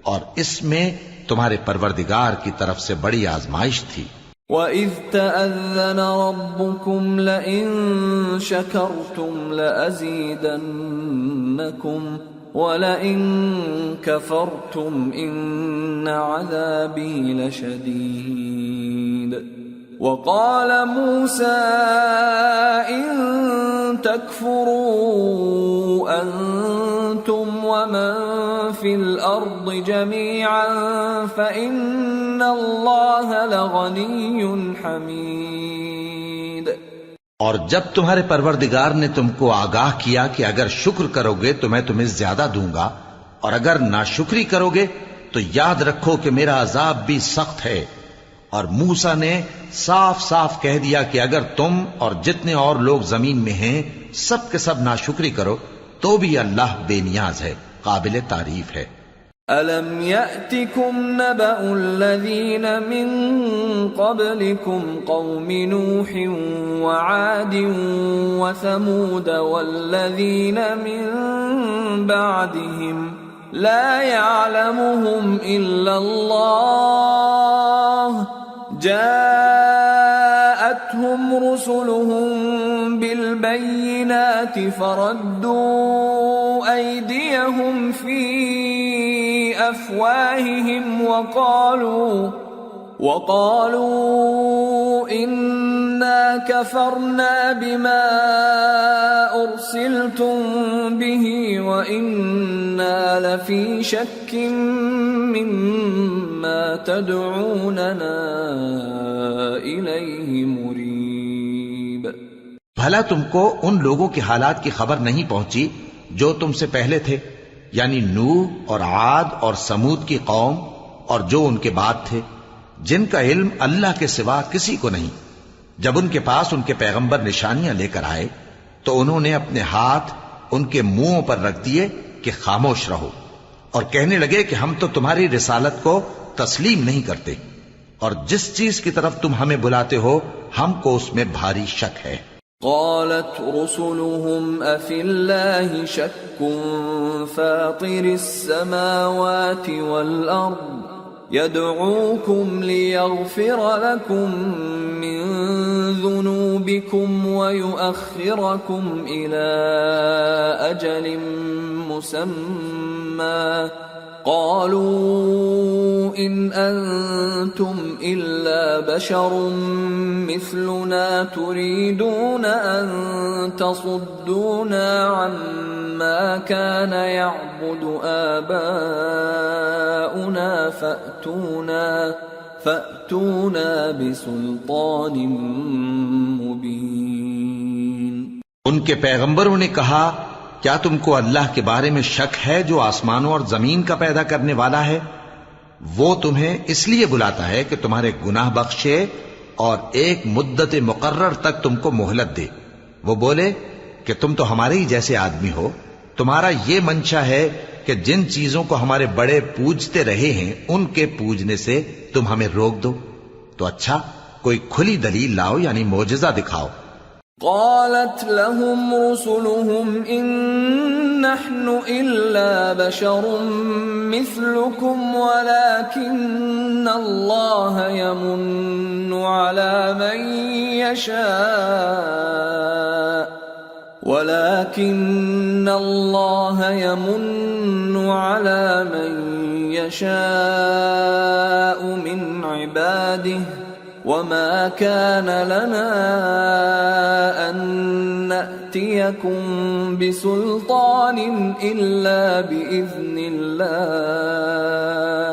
اور اس میں تمہارے پروردگار کی طرف سے بڑی آزمائش تھی۔ وَإِذْ تَأَذَّنَ رَبُّكُمْ لَئِن شَكَرْتُمْ لَأَزِيدَنَّكُمْ وَلَئِن كَفَرْتُمْ إِنَّ عَذَابِي لَشَدِيدٌ۔ وَقَالَ مُوسَىٰ إِن تَكْفُرُوا أَنتُمْ وَمَن فِي الْأَرْضِ جَمِيعًا فَإِنَّ اللَّهَ لَغَنِيٌّ حَمِيدٌ۔ اور جب تمہارے پروردگار نے تم کو آگاہ کیا کہ اگر شکر کرو گے تو میں تمہیں زیادہ دوں گا، اور اگر ناشکری کرو گے تو یاد رکھو کہ میرا عذاب بھی سخت ہے۔ اور موسیٰ نے صاف صاف کہہ دیا کہ اگر تم اور جتنے اور لوگ زمین میں ہیں سب کے سب ناشکری کرو تو بھی اللہ بے نیاز ہے، قابل تعریف ہے۔ أَلَمْ يَأْتِكُمْ نَبَأُ الَّذِينَ مِنْ قَبْلِكُمْ قَوْمِ نُوحٍ وَعَادٍ وَثَمُودَ وَالَّذِينَ مِنْ بَعْدِهِمْ لَا يَعْلَمُهُمْ إِلَّا اللَّهُ جَاءَتْهُمْ رُسُلُهُم بِالْبَيِّنَاتِ فَرَدُّوا أَيْدِيَهُمْ فِي أَفْوَاهِهِمْ وَقَالُوا إِنَّا كَفَرْنَا بِمَا أُرْسِلْتُمْ بِهِ وَإِنَّا لَفِي شَكٍّ مِّمَّا تَدْعُونَنَا إِلَيْهِ مُرِيبٍ۔ بھلا تم کو ان لوگوں کے حالات کی خبر نہیں پہنچی جو تم سے پہلے تھے، یعنی نوح اور عاد اور سمود کی قوم اور جو ان کے بعد تھے، جن کا علم اللہ کے سوا کسی کو نہیں۔ جب ان کے پاس ان کے پیغمبر نشانیاں لے کر آئے تو انہوں نے اپنے ہاتھ ان کے منہوں پر رکھ دیے کہ خاموش رہو، اور کہنے لگے کہ ہم تو تمہاری رسالت کو تسلیم نہیں کرتے، اور جس چیز کی طرف تم ہمیں بلاتے ہو ہم کو اس میں بھاری شک ہے۔ قالت رسلهم أفي الله شك فاطر السماوات والأرض يدعوكم ليغفر لكم من ذنوبكم ويؤخركم إلى أجل مسمى قالوا إن أنتم إلا بشر مثلنا تريدون أن تصدونا عما كان يعبد آباؤنا فأتونا بسلطان مبين۔ ان کے پیغمبروں نے کہا کیا تم کو اللہ کے بارے میں شک ہے جو آسمانوں اور زمین کا پیدا کرنے والا ہے؟ وہ تمہیں اس لیے بلاتا ہے کہ تمہارے گناہ بخشے اور ایک مدت مقرر تک تم کو مہلت دے۔ وہ بولے کہ تم تو ہمارے ہی جیسے آدمی ہو، تمہارا یہ منشا ہے کہ جن چیزوں کو ہمارے بڑے پوجتے رہے ہیں ان کے پوجنے سے تم ہمیں روک دو، تو اچھا کوئی کھلی دلیل لاؤ، یعنی معجزہ دکھاؤ۔ قالت لهم رسلهم إن نحن إلا بشر مثلكم ولكن الله يمن على من يشاء من عباده وما كان لنا أن نأتيكم بسلطان إلا بإذن الله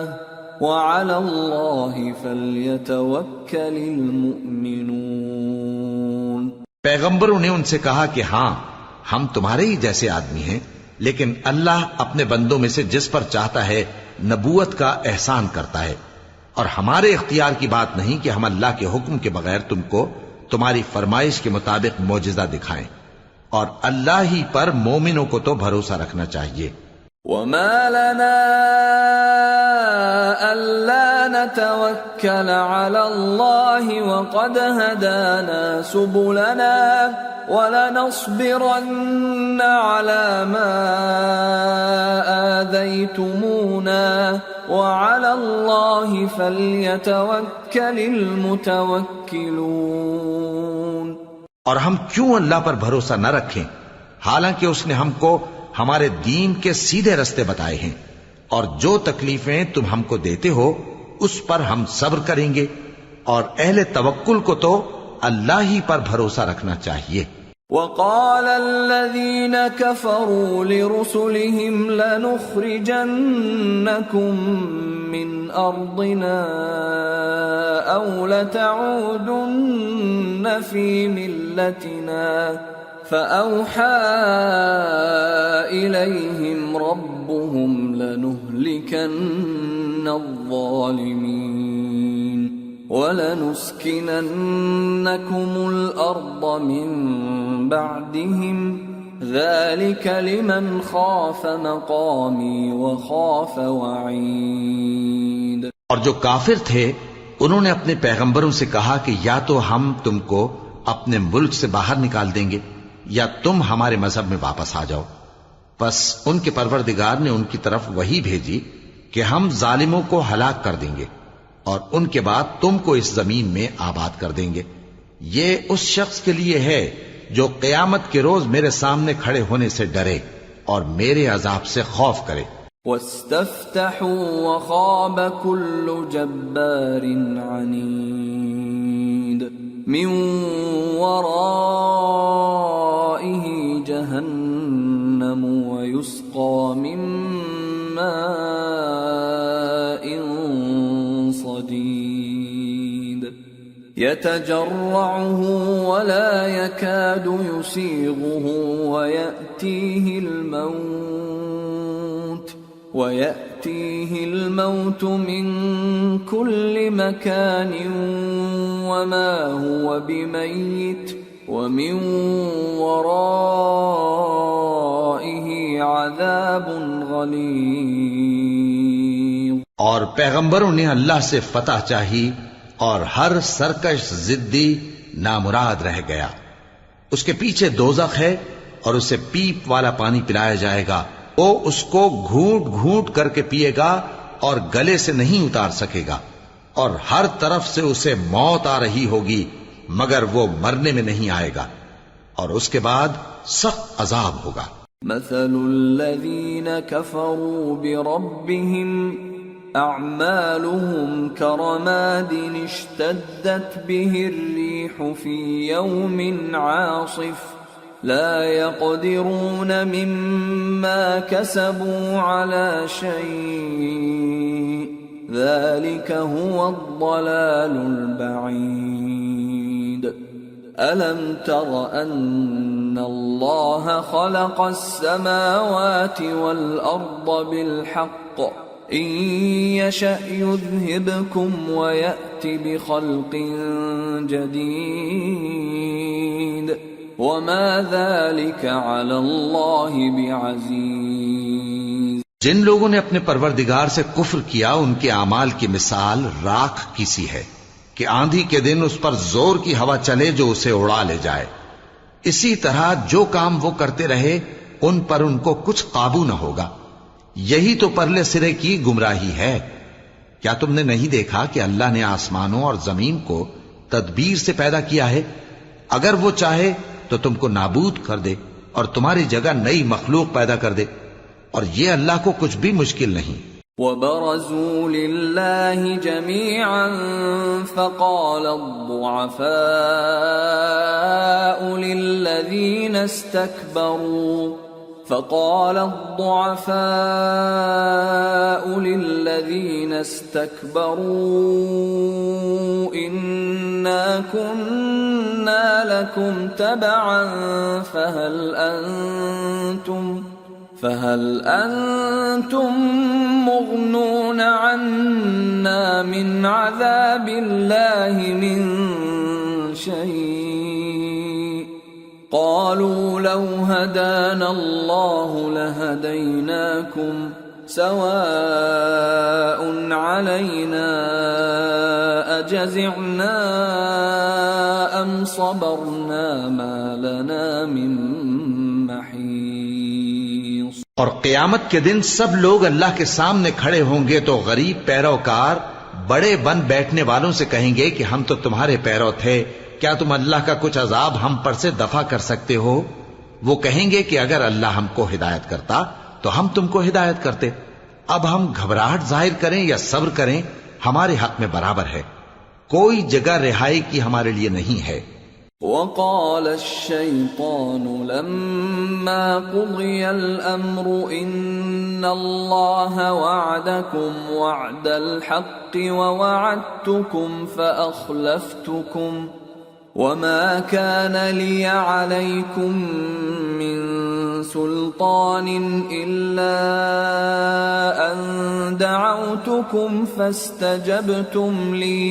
وعلى الله فليتوكل المؤمنون۔ پیغمبروں نے ان سے کہا کہ ہاں ہم تمہارے ہی جیسے آدمی ہیں، لیکن اللہ اپنے بندوں میں سے جس پر چاہتا ہے نبوت کا احسان کرتا ہے، اور ہمارے اختیار کی بات نہیں کہ ہم اللہ کے حکم کے بغیر تم کو تمہاری فرمائش کے مطابق معجزہ دکھائیں، اور اللہ ہی پر مومنوں کو تو بھروسہ رکھنا چاہیے۔ وما لنا ألا نتوكل على الله وقد هدانا سبلنا ولنصبرن على ما آذيتمونا وعلى الله فليتوكل المتوكلون۔ اور ہم کیوں اللہ پر بھروسہ نہ رکھیں حالانکہ اس نے ہم کو ہمارے دین کے سیدھے رستے بتائے ہیں، اور جو تکلیفیں تم ہم کو دیتے ہو اس پر ہم صبر کریں گے، اور اہل توکل کو تو اللہ ہی پر بھروسہ رکھنا چاہیے۔ وقال الذين كفروا لرسلهم لنخرجنكم من أرضنا أو لتعودن في ملتنا فأوحى إليهم ربهم لنهلكن الظالمين وَلَنُسْكِنَنَّكُمُ الْأَرْضَ مِنْ بَعْدِهِمْ ذَلِكَ لِمَنْ خَافَ مَقَامِي وَخَافَ وَعِيدِ۔ اور جو کافر تھے انہوں نے اپنے پیغمبروں سے کہا کہ یا تو ہم تم کو اپنے ملک سے باہر نکال دیں گے یا تم ہمارے مذہب میں واپس آ جاؤ۔ پس ان کے پروردگار نے ان کی طرف وحی بھیجی کہ ہم ظالموں کو ہلاک کر دیں گے اور ان کے بعد تم کو اس زمین میں آباد کر دیں گے۔ یہ اس شخص کے لیے ہے جو قیامت کے روز میرے سامنے کھڑے ہونے سے ڈرے اور میرے عذاب سے خوف کرے۔ وَاسْتَفْتَحُوا وَخَابَ كُلُّ جَبَّارٍ عَنِيدٍ مِّن وَرَائِهِ جَهَنَّمُ وَيُسْقَى مِن مَّاءٍ صديد يتجرعه ولا يكاد يسيغه ويأتيه الموت من كل مكان وما هو بميت ومن ورائه عذاب غليظ۔ اور پیغمبروں نے اللہ سے فتح چاہی اور ہر سرکش ضدی نامراد رہ گیا۔ اس کے پیچھے دوزخ ہے اور اسے پیپ والا پانی پلایا جائے گا، وہ اس کو گھونٹ گھونٹ کر کے پیے گا اور گلے سے نہیں اتار سکے گا، اور ہر طرف سے اسے موت آ رہی ہوگی مگر وہ مرنے میں نہیں آئے گا، اور اس کے بعد سخت عذاب ہوگا۔ مثل الذين كفروا بربهم أعمالهم كرماد اشتدت به الريح في يوم عاصف لا يقدرون مما كسبوا على شيء ذلك هو الضلال البعيد۔ ألم تر أن الله خلق السماوات والأرض بالحق إن يشأ يذهبكم ويأت بخلق جديد وما ذلك على الله بعزيز۔ جن لوگوں نے اپنے پروردگار سے کفر کیا ان کے اعمال کی مثال راکھ کی سی ہے کہ آندھی کے دن اس پر زور کی ہوا چلے جو اسے اڑا لے جائے۔ اسی طرح جو کام وہ کرتے رہے ان پر ان کو کچھ قابو نہ ہوگا۔ یہی تو پرلے سرے کی گمراہی ہے۔ کیا تم نے نہیں دیکھا کہ اللہ نے آسمانوں اور زمین کو تدبیر سے پیدا کیا ہے؟ اگر وہ چاہے تو تم کو نابود کر دے اور تمہاری جگہ نئی مخلوق پیدا کر دے، اور یہ اللہ کو کچھ بھی مشکل نہیں۔ وبرزوا لله جميعا فقال الضعفاء للذين استكبروا إنا كنا لكم تبعا فهل أنتم مغنون عنا من عذاب الله من شيء قالوا لو هدانا الله لهديناكم سواء علينا أجزعنا أم صبرنا ما لنا من محيص۔ اور قیامت کے دن سب لوگ اللہ کے سامنے کھڑے ہوں گے تو غریب پیروکار بڑے بن بیٹھنے والوں سے کہیں گے کہ ہم تو تمہارے پیرو تھے، کیا تم اللہ کا کچھ عذاب ہم پر سے دفع کر سکتے ہو؟ وہ کہیں گے کہ اگر اللہ ہم کو ہدایت کرتا تو ہم تم کو ہدایت کرتے۔ اب ہم گھبراہٹ ظاہر کریں یا صبر کریں ہمارے حق میں برابر ہے، کوئی جگہ رہائی کی ہمارے لیے نہیں ہے۔ وقال الشيطان لما قضي الأمر إن الله وعدكم وعد الحق ووعدتكم فأخلفتكم وما كان لي عليكم من سلطان إلا أن دعوتكم فاستجبتم لي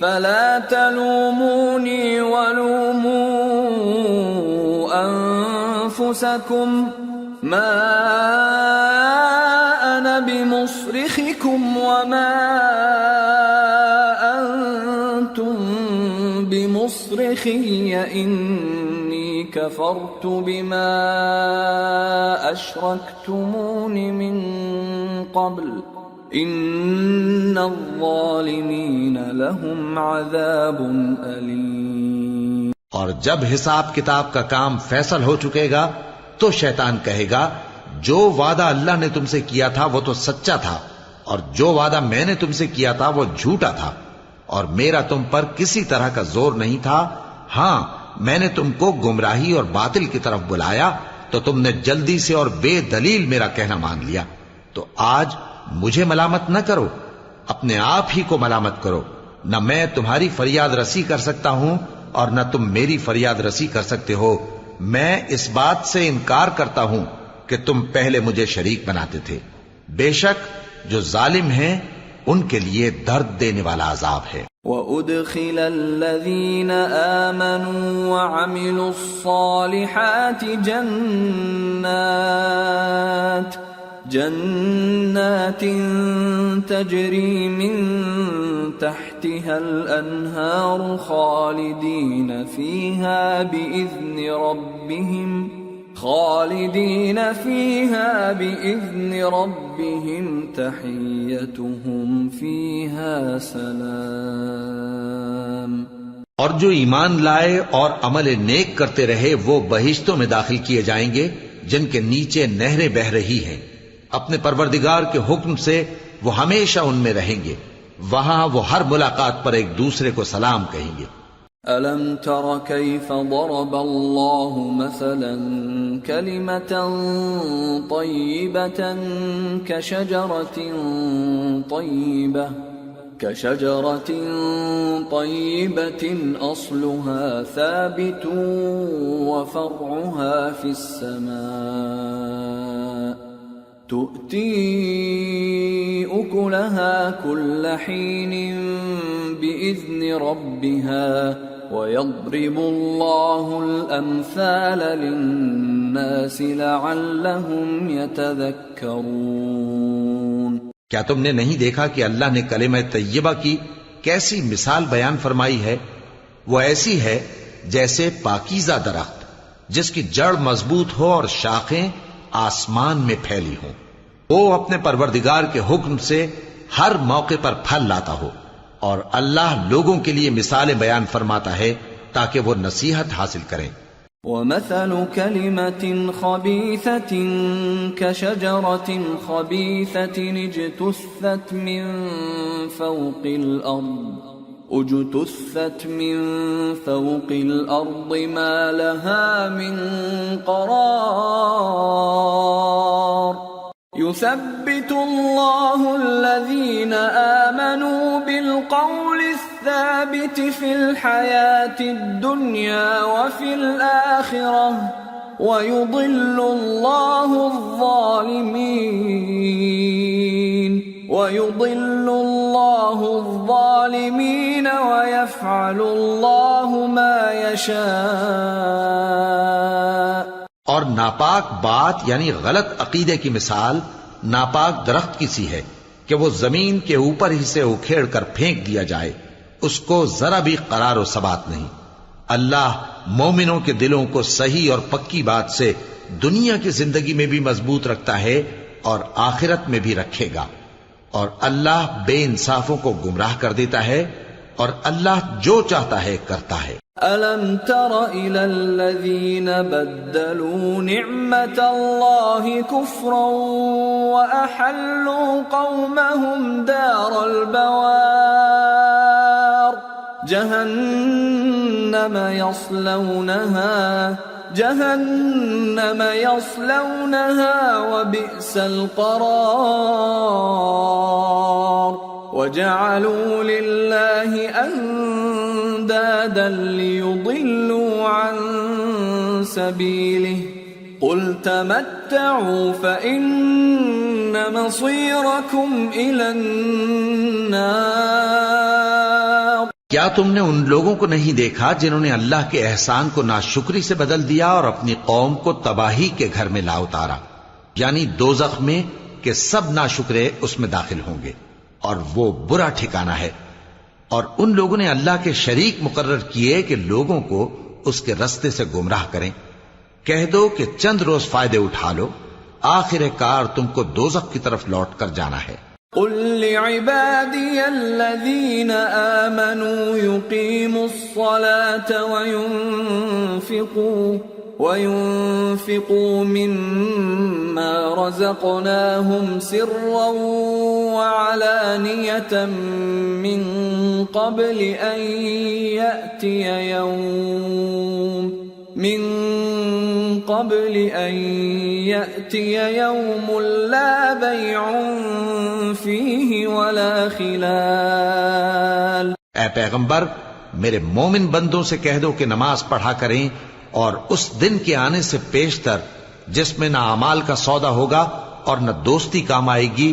فلا تلوموني ولوموا أنفسكم ما أنا بمصرخكم وما أنتم بمصرخي إني كفرت بما أشركتمون من قبل ان الظالمین لهم عذاب علیم۔ اور جب حساب کتاب کا کام فیصل ہو چکے گا تو شیطان کہے گا جو وعدہ اللہ نے تم سے کیا تھا وہ تو سچا تھا اور جو وعدہ میں نے تم سے کیا تھا وہ جھوٹا تھا، اور میرا تم پر کسی طرح کا زور نہیں تھا، ہاں میں نے تم کو گمراہی اور باطل کی طرف بلایا تو تم نے جلدی سے اور بے دلیل میرا کہنا مان لیا، تو آج مجھے ملامت نہ کرو، اپنے آپ ہی کو ملامت کرو، نہ میں تمہاری فریاد رسی کر سکتا ہوں اور نہ تم میری فریاد رسی کر سکتے ہو۔ میں اس بات سے انکار کرتا ہوں کہ تم پہلے مجھے شریک بناتے تھے، بے شک جو ظالم ہیں ان کے لیے درد دینے والا عذاب ہے۔ وَأُدْخِلَ الَّذِينَ آمَنُوا وَعَمِلُوا الصَّالِحَاتِ جنات تجری من تحتها الانہار خالدین فیہا بإذن ربهم تحیتهم فیہا سلام۔ اور جو ایمان لائے اور عمل نیک کرتے رہے وہ بہشتوں میں داخل کیے جائیں گے جن کے نیچے نہریں بہہ رہی ہیں، اپنے پروردگار کے حکم سے وہ ہمیشہ ان میں رہیں گے، وہاں وہ ہر ملاقات پر ایک دوسرے کو سلام کہیں گے۔ أَلَمْ تَرَ كَيْفَ ضَرَبَ اللَّهُ مَثَلًا كَلِمَةً طَيِّبَةً كَشَجَرَةٍ طَيِّبَةٍ أَصْلُهَا ثَابِتٌ وَفَرْعُهَا فِي السَّمَاءِ تُؤْتِي أُكُلَهَا كُلَّ حِينٍ بِإِذْنِ رَبِّهَا وَيَضْرِبُ اللَّهُ الْأَمْثَالَ لِلنَّاسِ لَعَلَّهُمْ يَتَذَكَّرُونَ۔ کیا تم نے نہیں دیکھا کہ اللہ نے کلمہ طیبہ کی کیسی مثال بیان فرمائی ہے؟ وہ ایسی ہے جیسے پاکیزہ درخت جس کی جڑ مضبوط ہو اور شاخیں آسمان میں پھیلی ہوں، وہ اپنے پروردگار کے حکم سے ہر موقع پر پھل لاتا ہو، اور اللہ لوگوں کے لیے مثالیں بیان فرماتا ہے تاکہ وہ نصیحت حاصل کریں۔ ومثل كلمة خبيثة كشجرة خبيثة اجتثت من فوق الأرض ما لها من قرار يثبت الله الذين آمنوا بالقول الثابت في الحياة الدنيا وفي الآخرة ويضل الله الظالمين ويفعل الله ما يشاء. اور ناپاک بات یعنی غلط عقیدے کی مثال ناپاک درخت کی سی ہے کہ وہ زمین کے اوپر ہی سے اکھیڑ کر پھینک دیا جائے، اس کو ذرا بھی قرار و ثبات نہیں. اللہ مومنوں کے دلوں کو صحیح اور پکی بات سے دنیا کی زندگی میں بھی مضبوط رکھتا ہے اور آخرت میں بھی رکھے گا. اور اللہ بے انصافوں کو گمراہ کر دیتا ہے اور اللہ جو چاہتا ہے کرتا ہے. أَلَمْ تَرَ إِلَى الَّذِينَ بَدَّلُوا نِعْمَةَ اللَّهِ كُفْرًا وَأَحَلُّوا قَوْمَهُمْ دَارَ الْبَوَارِ جهنم يصلونها وبئس القرار وجعلوا لله أندادا ليضلوا عن سبيله قل تمتعوا فإن مصيركم إلى النار. کیا تم نے ان لوگوں کو نہیں دیکھا جنہوں نے اللہ کے احسان کو ناشکری سے بدل دیا اور اپنی قوم کو تباہی کے گھر میں لا اتارا، یعنی دوزخ میں کہ سب ناشکرے اس میں داخل ہوں گے اور وہ برا ٹھکانہ ہے. اور ان لوگوں نے اللہ کے شریک مقرر کیے کہ لوگوں کو اس کے رستے سے گمراہ کریں. کہہ دو کہ چند روز فائدے اٹھا لو، آخر کار تم کو دوزخ کی طرف لوٹ کر جانا ہے. قل لعبادي الذين آمنوا يقيموا الصلاة وينفقوا مما رزقناهم سرا وعلانية من قبل أن يأتي يوم لا بيع فيه ولا خلال. اے پیغمبر میرے مومن بندوں سے کہہ دو کہ نماز پڑھا کریں اور اس دن کے آنے سے پیشتر جس میں نہ اعمال کا سودا ہوگا اور نہ دوستی کام آئے گی،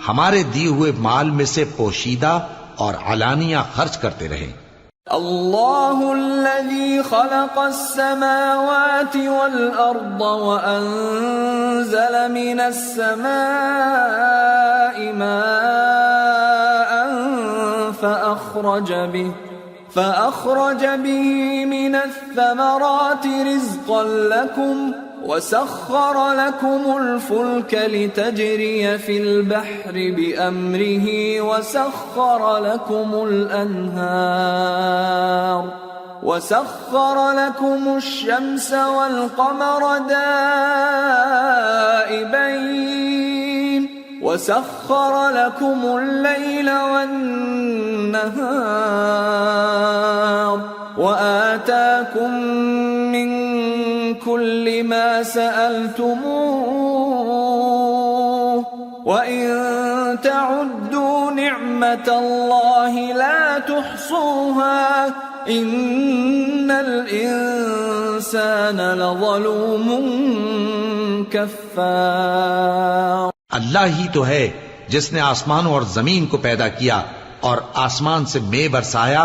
ہمارے دیے ہوئے مال میں سے پوشیدہ اور علانیہ خرچ کرتے رہیں. اللہ الذي خلق السماوات والأرض وأنزل من السماء ماء فأخرج به من الثمرات رزقا لكم وسخر لكم الفلك لتجري في البحر بأمره وسخر لكم الشمس والقمر دائبين وسخر لكم الليل والنهار وآتاكم من كل ما سألتموه وإن تعدوا نعمة الله لا تحصوها إن الإنسان لظلوم كفار. اللہ ہی تو ہے جس نے آسمانوں اور زمین کو پیدا کیا اور آسمان سے مے برسایا،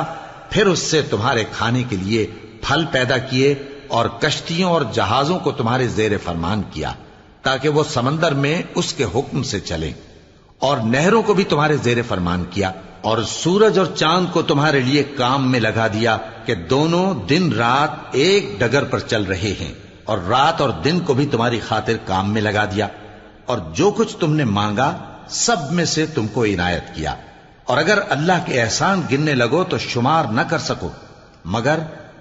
پھر اس سے تمہارے کھانے کے لیے پھل پیدا کیے اور کشتیوں اور جہازوں کو تمہارے زیر فرمان کیا تاکہ وہ سمندر میں اس کے حکم سے چلیں، اور نہروں کو بھی تمہارے زیر فرمان کیا، اور سورج اور چاند کو تمہارے لیے کام میں لگا دیا کہ دونوں دن رات ایک ڈگر پر چل رہے ہیں، اور رات اور دن کو بھی تمہاری خاطر کام میں لگا دیا، اور جو کچھ تم نے مانگا سب میں سے تم کو عنایت کیا. اور اگر اللہ کے احسان گننے لگو تو شمار نہ کر سکو، مگر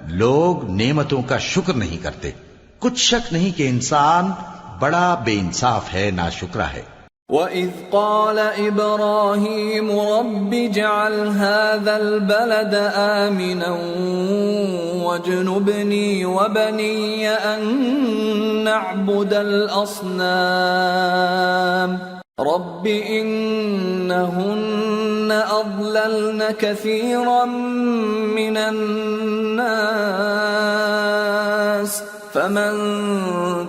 لوگ نعمتوں کا شکر نہیں کرتے. کچھ شک نہیں کہ انسان بڑا بے انصاف ہے، ناشکرا ہے. وَإِذْ قَالَ إِبْرَاهِيمُ رَبِّ اجْعَلْ هَذَا الْبَلَدَ آمِنًا وَاجْنُبْنِي وَبَنِيَّ أَن نَّعْبُدَ الْأَصْنَامَ رَبِّ إِنَّهُنَّ أَضْلَلْنَ كَثِيرًا مِّنَ النَّاسِ فَمَن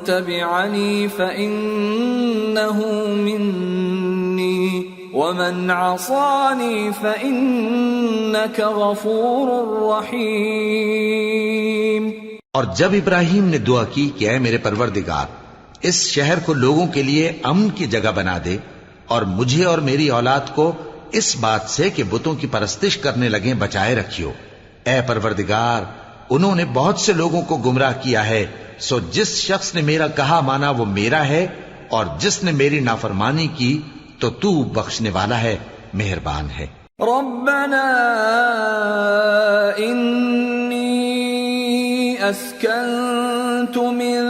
تَبِعَنِي فَإِنَّهُ مِنِّي وَمَنْ عَصَانِي فَإِنَّكَ غَفُورٌ رَّحِيمٌ. اور جب ابراہیم نے دعا کی کہ اے میرے پروردگار، اس شہر کو لوگوں کے لیے امن کی جگہ بنا دے اور مجھے اور میری اولاد کو اس بات سے کہ بتوں کی پرستش کرنے لگیں بچائے رکھیو. اے پروردگار، انہوں نے بہت سے لوگوں کو گمراہ کیا ہے، سو جس شخص نے میرا کہا مانا وہ میرا ہے، اور جس نے میری نافرمانی کی تو تو بخشنے والا ہے، مہربان ہے. ربنا انی اسکنت من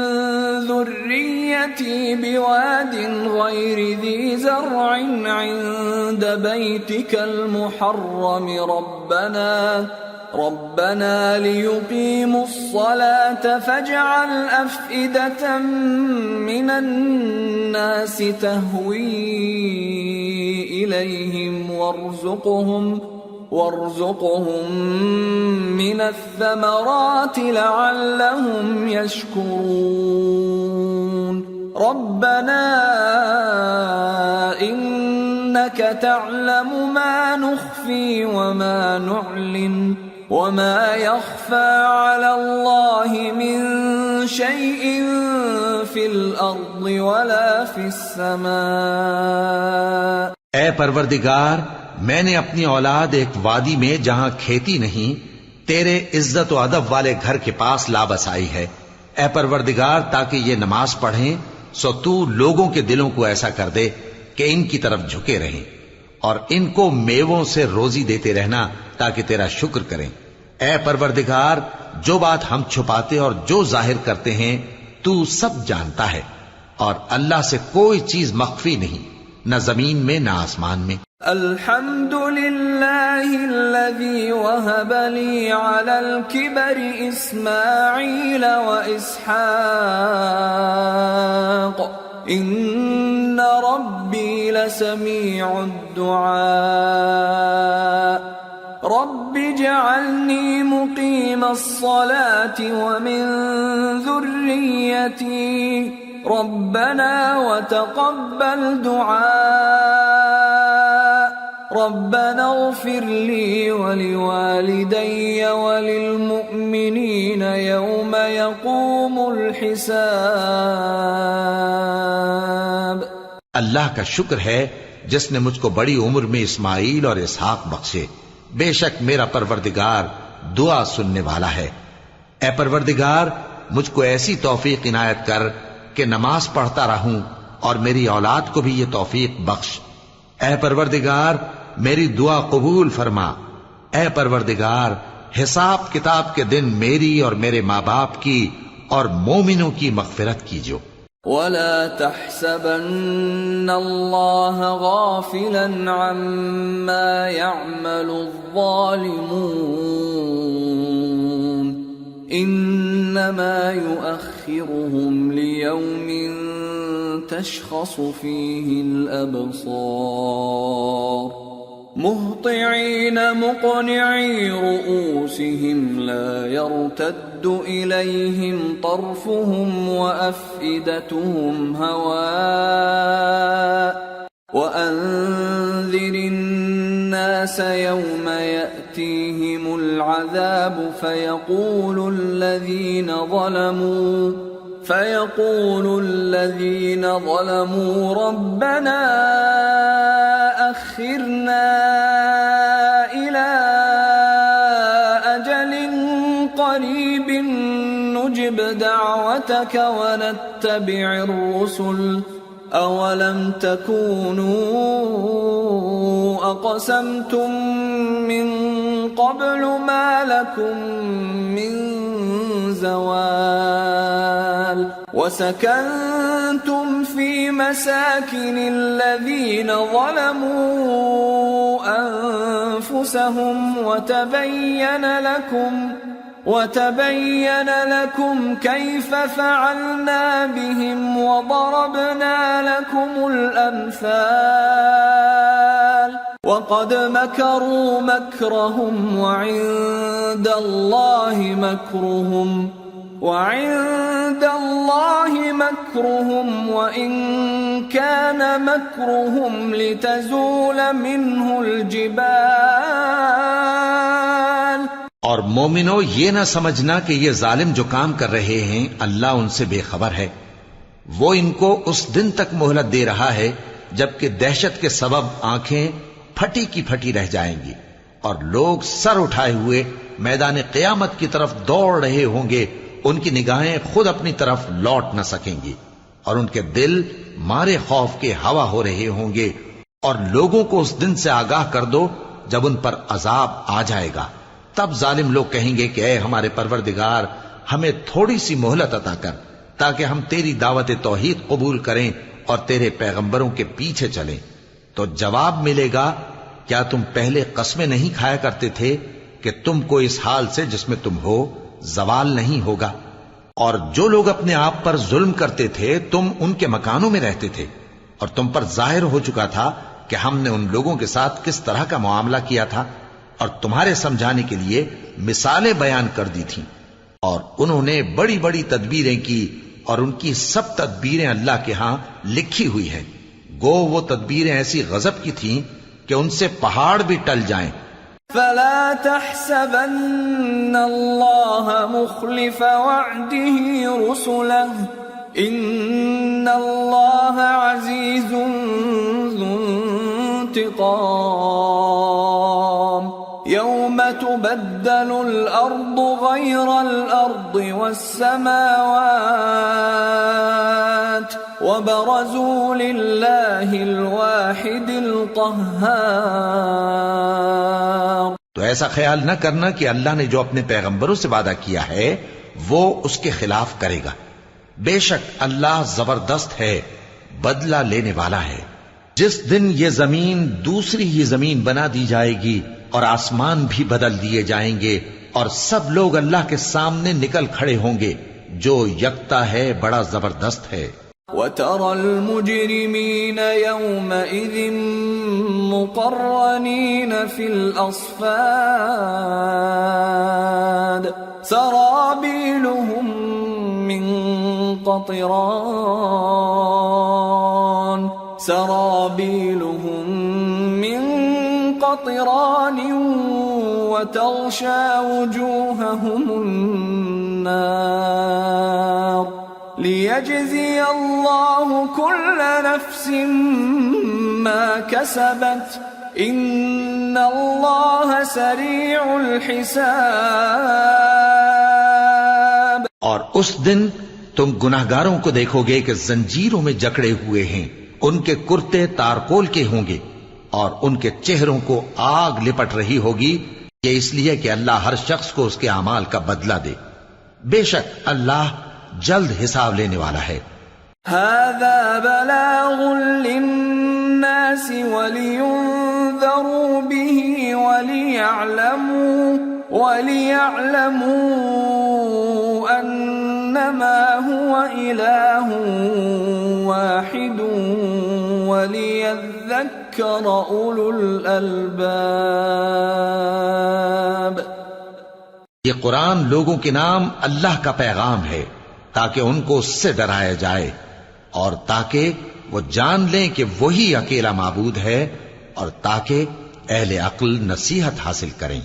ذریتی بواد غیر ذی زرع عند بیتک المحرم ربنا ليقيموا الصلاة فاجعل أفئدة من الناس تهوي إليهم وارزقهم من الثمرات لعلهم يشكرون. ربنا إنك تعلم ما نخفي وما نعلن وما يخفى على الله من شيء في الأرض ولا في السماء. اے پروردگار، میں نے اپنی اولاد ایک وادی میں جہاں کھیتی نہیں تیرے عزت و ادب والے گھر کے پاس لا بسائی ہے. اے پروردگار، تاکہ یہ نماز پڑھیں سو تو لوگوں کے دلوں کو ایسا کر دے کہ ان کی طرف جھکے رہیں، اور ان کو میووں سے روزی دیتے رہنا تاکہ تیرا شکر کریں. اے پروردگار، جو بات ہم چھپاتے اور جو ظاہر کرتے ہیں تو سب جانتا ہے، اور اللہ سے کوئی چیز مخفی نہیں، نہ زمین میں نہ آسمان میں. الحمد للہ الذی وہب لی علی الکبر اسماعیل و اسحاق ان ربی لسمیع الدعاء. رب اجعلنی مقیم الصلاة ومن ذریتی ربنا وتقبل دعاء. ربنا اغفر لي ولوالدي وللمؤمنين يوم يقوم الحساب. اللہ کا شکر ہے جس نے مجھ کو بڑی عمر میں اسماعیل اور اسحاق بخشے. بے شک میرا پروردگار دعا سننے والا ہے. اے پروردگار، مجھ کو ایسی توفیق عنایت کر کہ نماز پڑھتا رہوں اور میری اولاد کو بھی یہ توفیق بخش. اے پروردگار، میری دعا قبول فرما. اے پروردگار، حساب کتاب کے دن میری اور میرے ماں باپ کی اور مومنوں کی مغفرت کیجو. ولا تحسبن الله غافلا عما يعمل الظالمون انما يؤخرهم ليوم تشخص فيه الابصار مهطعين مقنعي رؤوسهم لا يرتد إليهم طرفهم وأفئدتهم هواء وأنذر الناس يوم يأتيهم العذاب فيقول الذين ظلموا ربنا أخرنا إلى أجل قريب نجب دعوتك ونتبع الرسل أولم تكونوا أقسمتم من قبل ما لكم من زوال وسكنتم في مساكن الذين ظلموا أنفسهم وتبين لكم كيف فعلنا بهم وضربنا لكم الأمثال وقد مكروا مكرهم وعند الله مكرهم وإن كان مكرهم لتزول منه الجبال. اور مومنو، یہ نہ سمجھنا کہ یہ ظالم جو کام کر رہے ہیں اللہ ان سے بے خبر ہے. وہ ان کو اس دن تک مہلت دے رہا ہے جبکہ دہشت کے سبب آنکھیں پھٹی کی پھٹی رہ جائیں گی اور لوگ سر اٹھائے ہوئے میدان قیامت کی طرف دوڑ رہے ہوں گے. ان کی نگاہیں خود اپنی طرف لوٹ نہ سکیں گی اور ان کے دل مارے خوف کے ہوا ہو رہے ہوں گے. اور لوگوں کو اس دن سے آگاہ کر دو جب ان پر عذاب آ جائے گا. تب ظالم لوگ کہیں گے کہ اے ہمارے پروردگار، ہمیں تھوڑی سی مہلت عطا کر تاکہ ہم تیری دعوت توحید قبول کریں اور تیرے پیغمبروں کے پیچھے چلیں. تو جواب ملے گا، کیا تم پہلے قسمیں نہیں کھایا کرتے تھے کہ تم کو اس حال سے جس میں تم ہو زوال نہیں ہوگا؟ اور جو لوگ اپنے آپ پر ظلم کرتے تھے تم ان کے مکانوں میں رہتے تھے اور تم پر ظاہر ہو چکا تھا کہ ہم نے ان لوگوں کے ساتھ کس طرح کا معاملہ کیا تھا اور تمہارے سمجھانے کے لیے مثالیں بیان کر دی تھیں. اور انہوں نے بڑی بڑی تدبیریں کی اور ان کی سب تدبیریں اللہ کے ہاں لکھی ہوئی ہیں. گو وہ تدبیریں ایسی غضب کی تھیں کہ ان سے پہاڑ بھی ٹل جائیں. فلا تحسبن الله مخلف وعده رسله ان الله عزيز ذو انتقام يوم تبدل الأرض غير الأرض والسماوات وبرزوا لله الواحد القهار. تو ایسا خیال نہ کرنا کہ اللہ نے جو اپنے پیغمبروں سے وعدہ کیا ہے وہ اس کے خلاف کرے گا. بے شک اللہ زبردست ہے، بدلہ لینے والا ہے. جس دن یہ زمین دوسری ہی زمین بنا دی جائے گی اور آسمان بھی بدل دیے جائیں گے اور سب لوگ اللہ کے سامنے نکل کھڑے ہوں گے جو یکتا ہے، بڑا زبردست ہے. وَتَرَى الْمُجْرِمِينَ يَوْمَئِذٍ مُقَرَّنِينَ فِي الْأَصْفَادِ سَرَابِيلُهُم مِّن قَطِرَانٍ وَتَغْشَى وُجُوهَهُمُ النَّارُ لِيَجْزِيَ اللَّهُ كُلَّ نَفْسٍ مَا كَسَبَتْ إِنَّ اللَّهَ سَرِيعُ الْحِسَابِ. اور اس دن تم گناہگاروں کو دیکھو گے کہ زنجیروں میں جکڑے ہوئے ہیں، ان کے کرتے تارکول کے ہوں گے اور ان کے چہروں کو آگ لپٹ رہی ہوگی، یہ اس لیے کہ اللہ ہر شخص کو اس کے اعمال کا بدلہ دے. بے شک اللہ جلد حساب لینے والا ہے. هذا بلاغ للناس ولينذروا به وليعلموا أنما هو إله واحد وليذكر أولو الألباب. یہ قرآن لوگوں کے نام اللہ کا پیغام ہے تاکہ ان کو اس سے ڈرایا جائے اور تاکہ وہ جان لیں کہ وہی اکیلا معبود ہے اور تاکہ اہل عقل نصیحت حاصل کریں.